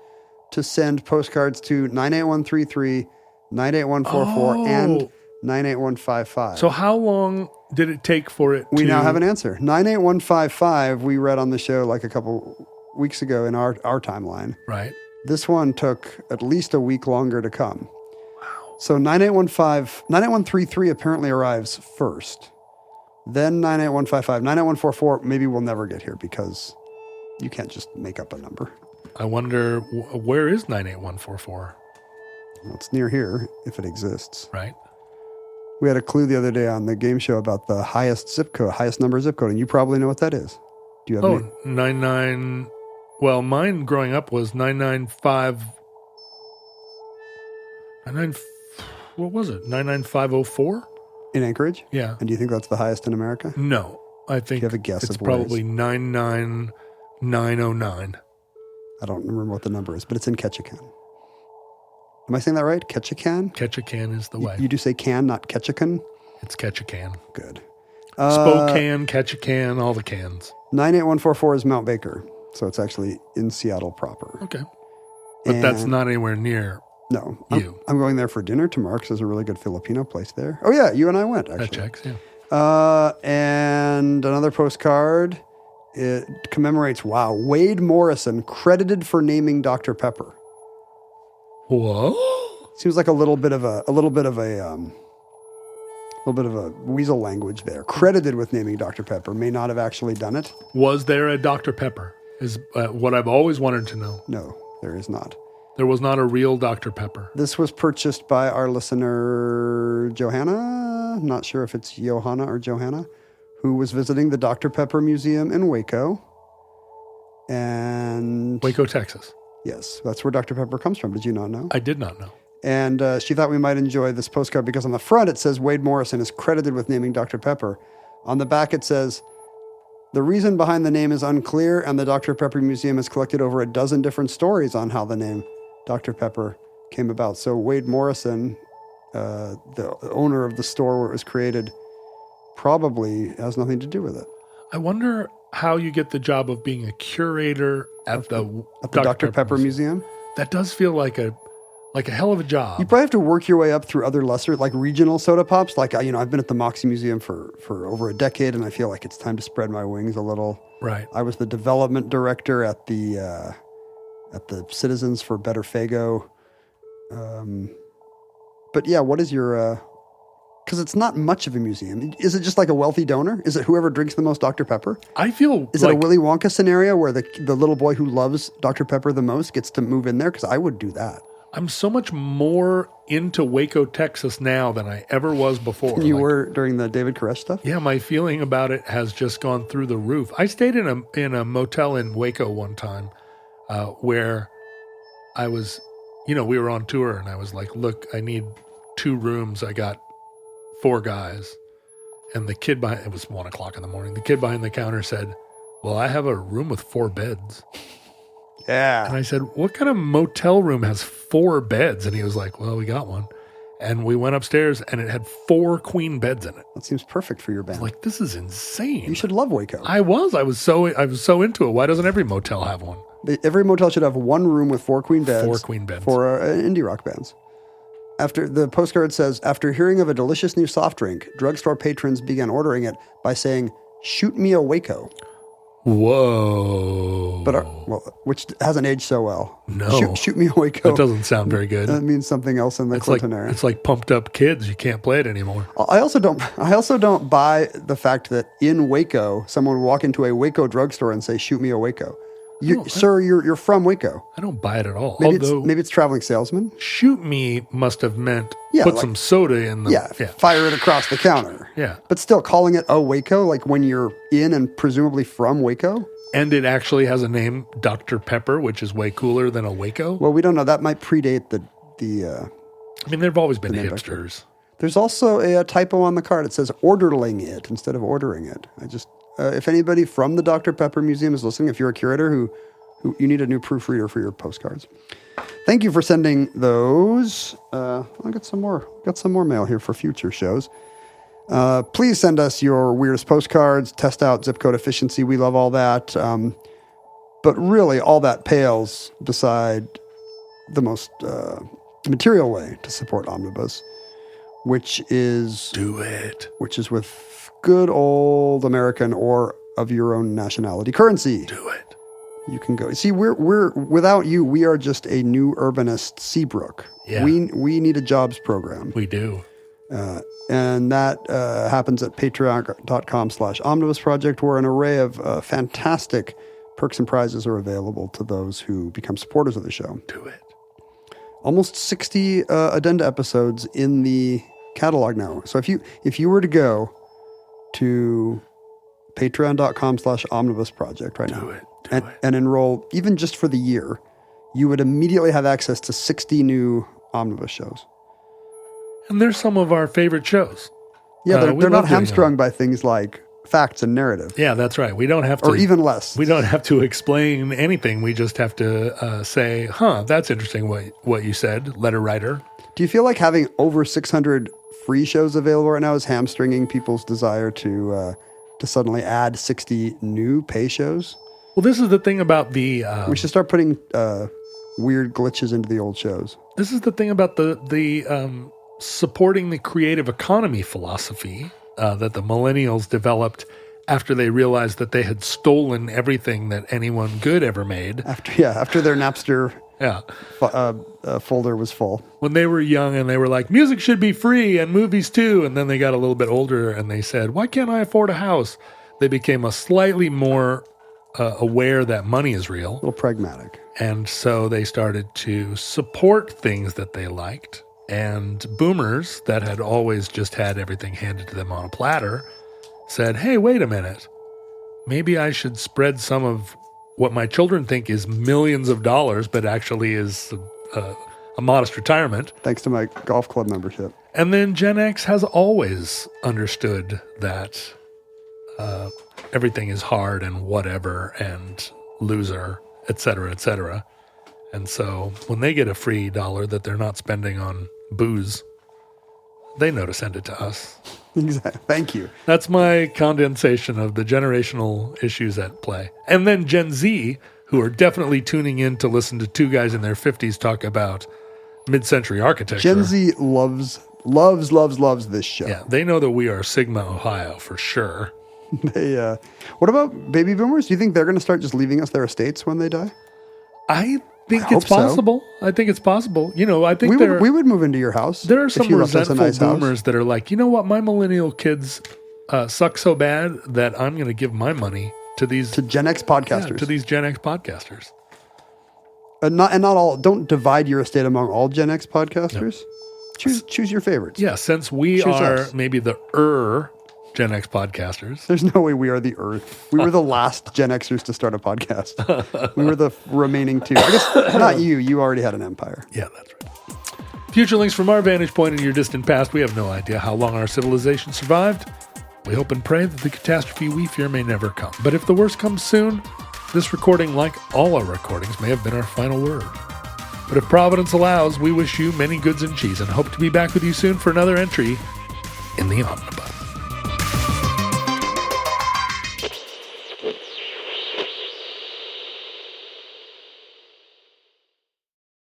[SPEAKER 2] to send postcards to 98133, 98144, and 98155.
[SPEAKER 3] So how long did it take for it
[SPEAKER 2] We now have an answer. 98155 we read on the show like a couple weeks ago in our timeline.
[SPEAKER 3] Right.
[SPEAKER 2] This one took at least a week longer to come. Wow. So 98133 apparently arrives first. Then 98155. 98144 maybe we'll never get here because you can't just make up a number.
[SPEAKER 3] I wonder, where is 98144?
[SPEAKER 2] Well, it's near here if it exists.
[SPEAKER 3] Right.
[SPEAKER 2] We had a clue the other day on the game show about the highest number zip code, and you probably know what that is. Do you have any?
[SPEAKER 3] 99. Well, mine growing up was 995. What was it? 99504?
[SPEAKER 2] In Anchorage?
[SPEAKER 3] Yeah.
[SPEAKER 2] And do you think that's the highest in America?
[SPEAKER 3] No. I think
[SPEAKER 2] do you have a guess
[SPEAKER 3] it's
[SPEAKER 2] of what
[SPEAKER 3] probably 99909.
[SPEAKER 2] I don't remember what the number is, but it's in Ketchikan. Am I saying that right? Ketchikan?
[SPEAKER 3] Ketchikan is the way.
[SPEAKER 2] You do say can, not Ketchikan?
[SPEAKER 3] It's Ketchikan.
[SPEAKER 2] Good.
[SPEAKER 3] Spokane, Ketchikan, all the cans.
[SPEAKER 2] 98144 is Mount Baker, so it's actually in Seattle proper.
[SPEAKER 3] Okay. But that's not anywhere near you.
[SPEAKER 2] I'm going there for dinner tomorrow because there's a really good Filipino place there. Oh, yeah, you and I went, actually.
[SPEAKER 3] That checks, yeah.
[SPEAKER 2] And another postcard. It commemorates, Wade Morrison, credited for naming Dr. Pepper.
[SPEAKER 3] Whoa!
[SPEAKER 2] Seems like a little bit of a weasel language there. Credited with naming Dr. Pepper, may not have actually done it.
[SPEAKER 3] Was there a Dr. Pepper? Is what I've always wanted to know.
[SPEAKER 2] No, there is not.
[SPEAKER 3] There was not a real Dr. Pepper.
[SPEAKER 2] This was purchased by our listener Johanna. Not sure if it's Johanna or Johanna, who was visiting the Dr. Pepper Museum in Waco. And
[SPEAKER 3] Waco, Texas.
[SPEAKER 2] Yes, that's where Dr. Pepper comes from. Did you not know?
[SPEAKER 3] I did not know.
[SPEAKER 2] And she thought we might enjoy this postcard because on the front it says Wade Morrison is credited with naming Dr. Pepper. On the back it says, the reason behind the name is unclear, and the Dr. Pepper Museum has collected over a dozen different stories on how the name Dr. Pepper came about. So Wade Morrison the owner of the store where it was created probably has nothing to do with it.
[SPEAKER 3] I wonder how you get the job of being a curator at the
[SPEAKER 2] Dr. Pepper Museum.
[SPEAKER 3] That does feel like a hell of a job.
[SPEAKER 2] You probably have to work your way up through other lesser, like regional soda pops. Like, I've been at the Moxie Museum for over a decade, and I feel like it's time to spread my wings a little.
[SPEAKER 3] Right.
[SPEAKER 2] I was the development director at the Citizens for Better Fago. But yeah, what is your... Because it's not much of a museum. Is it just like a wealthy donor? Is it whoever drinks the most Dr. Pepper?
[SPEAKER 3] I feel
[SPEAKER 2] Is it a Willy Wonka scenario where the little boy who loves Dr. Pepper the most gets to move in there? Because I would do that.
[SPEAKER 3] I'm so much more into Waco, Texas now than I ever was before.
[SPEAKER 2] You were during the David Koresh stuff?
[SPEAKER 3] Yeah, my feeling about it has just gone through the roof. I stayed in a motel in Waco one time where I was, we were on tour and I was like, look, I need 2 rooms. I got 4 guys. And the kid behind, it was 1:00 in the morning. The kid behind the counter said, well, I have a room with 4 beds.
[SPEAKER 2] Yeah.
[SPEAKER 3] And I said, what kind of motel room has 4 beds? And he was like, well, we got one. And we went upstairs and it had 4 queen beds in it.
[SPEAKER 2] That seems perfect for your band.
[SPEAKER 3] Like, this is insane.
[SPEAKER 2] You should love Waco.
[SPEAKER 3] I was so into it. Why doesn't every motel have one?
[SPEAKER 2] Every motel should have 1 room with 4 queen beds.
[SPEAKER 3] 4 queen beds.
[SPEAKER 2] For indie rock bands. After the postcard says, after hearing of a delicious new soft drink, drugstore patrons began ordering it by saying, shoot me a Waco.
[SPEAKER 3] Whoa.
[SPEAKER 2] But which hasn't aged so well.
[SPEAKER 3] No.
[SPEAKER 2] Shoot me a Waco.
[SPEAKER 3] That doesn't sound very good.
[SPEAKER 2] That means something else in the Clinton era.
[SPEAKER 3] It's like pumped up kids. You can't play it anymore.
[SPEAKER 2] I also don't buy the fact that in Waco, someone would walk into a Waco drugstore and say, shoot me a Waco. Sir, you're from Waco.
[SPEAKER 3] I don't buy it at all.
[SPEAKER 2] Maybe it's traveling salesman.
[SPEAKER 3] Shoot me must have meant put some soda in the...
[SPEAKER 2] Fire it across the counter.
[SPEAKER 3] Yeah.
[SPEAKER 2] But still, calling it a Waco, like when you're in and presumably from Waco?
[SPEAKER 3] And it actually has a name, Dr. Pepper, which is way cooler than a Waco.
[SPEAKER 2] Well, we don't know. That might predate the
[SPEAKER 3] I mean, there have always been hipsters.
[SPEAKER 2] There's also a typo on the card. It says ordering it instead of ordering it. If anybody from the Dr. Pepper Museum is listening, if you're a curator who you need a new proofreader for your postcards. Thank you for sending those. I got some more mail here for future shows. Please send us your weirdest postcards, test out zip code efficiency. We love all that. But really, all that pales beside the most material way to support Omnibus, which is...
[SPEAKER 3] Do it.
[SPEAKER 2] Which is with good old American or of your own nationality currency.
[SPEAKER 3] Do it.
[SPEAKER 2] You can go. See, we're without you, we are just a new urbanist Seabrook.
[SPEAKER 3] Yeah.
[SPEAKER 2] We need a jobs program.
[SPEAKER 3] We do.
[SPEAKER 2] And that happens at patreon.com/omnibus project, where an array of fantastic perks and prizes are available to those who become supporters of the show.
[SPEAKER 3] Do it.
[SPEAKER 2] Almost 60 addenda episodes in the catalog now. So if you were to go to patreon.com/omnibus project right now and enroll even just for the year, you would immediately have access to 60 new Omnibus shows.
[SPEAKER 3] And they're some of our favorite shows.
[SPEAKER 2] Yeah, they're not hamstrung by things like facts and narrative.
[SPEAKER 3] Yeah, that's right. We don't have to...
[SPEAKER 2] Or even less.
[SPEAKER 3] We don't have to explain anything. We just have to say, that's interesting what you said, letter writer.
[SPEAKER 2] Do you feel like having over 600 free shows available right now is hamstringing people's desire to suddenly add 60 new pay shows?
[SPEAKER 3] Well, this is the thing about the...
[SPEAKER 2] we should start putting weird glitches into the old shows.
[SPEAKER 3] This is the thing about the supporting the creative economy philosophy that the millennials developed after they realized that they had stolen everything that anyone good ever made.
[SPEAKER 2] After their Napster folder was full.
[SPEAKER 3] When they were young and they were like, music should be free and movies too. And then they got a little bit older and they said, why can't I afford a house? They became a slightly more aware that money is real.
[SPEAKER 2] A little pragmatic.
[SPEAKER 3] And so they started to support things that they liked. And boomers that had always just had everything handed to them on a platter said, hey, wait a minute. Maybe I should spread some of what my children think is millions of dollars, but actually is a modest retirement.
[SPEAKER 2] Thanks to my golf club membership.
[SPEAKER 3] And then Gen X has always understood that everything is hard and whatever and loser, et cetera, et cetera. And so when they get a free dollar that they're not spending on booze, They know to send it to us.
[SPEAKER 2] Exactly. Thank you.
[SPEAKER 3] That's my condensation of the generational issues at play. And then Gen Z, who are definitely tuning in to listen to two guys in their 50s talk about mid-century architecture.
[SPEAKER 2] Gen Z loves this show.
[SPEAKER 3] Yeah, they know that we are Sigma, Ohio, for sure.
[SPEAKER 2] They, what about baby boomers? Do you think they're going to start just leaving us their estates when they die?
[SPEAKER 3] I think
[SPEAKER 2] I
[SPEAKER 3] it's
[SPEAKER 2] hope so.
[SPEAKER 3] possible. I think it's possible. You know, I think
[SPEAKER 2] we would move into your house.
[SPEAKER 3] there are
[SPEAKER 2] if
[SPEAKER 3] some
[SPEAKER 2] you left us a
[SPEAKER 3] resentful
[SPEAKER 2] nice house.
[SPEAKER 3] boomers that are like, you know what, my millennial kids suck so bad that I'm going to give my money to these
[SPEAKER 2] To Gen X podcasters.
[SPEAKER 3] to these Gen X podcasters.
[SPEAKER 2] Not all. Don't divide your estate among all Gen X podcasters. Choose your favorites.
[SPEAKER 3] Yeah, since we
[SPEAKER 2] Choose
[SPEAKER 3] are
[SPEAKER 2] us.
[SPEAKER 3] maybe the Gen X podcasters.
[SPEAKER 2] There's no way we are the Earth. We were the last Gen Xers to start a podcast. We were the remaining two. I guess not you. You already had an empire.
[SPEAKER 3] Yeah, that's right. Future links from our vantage point in your distant past. We have no idea how long our civilization survived. We hope and pray that the catastrophe we fear may never come. But if the worst comes soon, this recording, like all our recordings, may have been our final word. But if Providence allows, we wish you many goods and cheese and hope to be back with you soon for another entry in the Omnibus.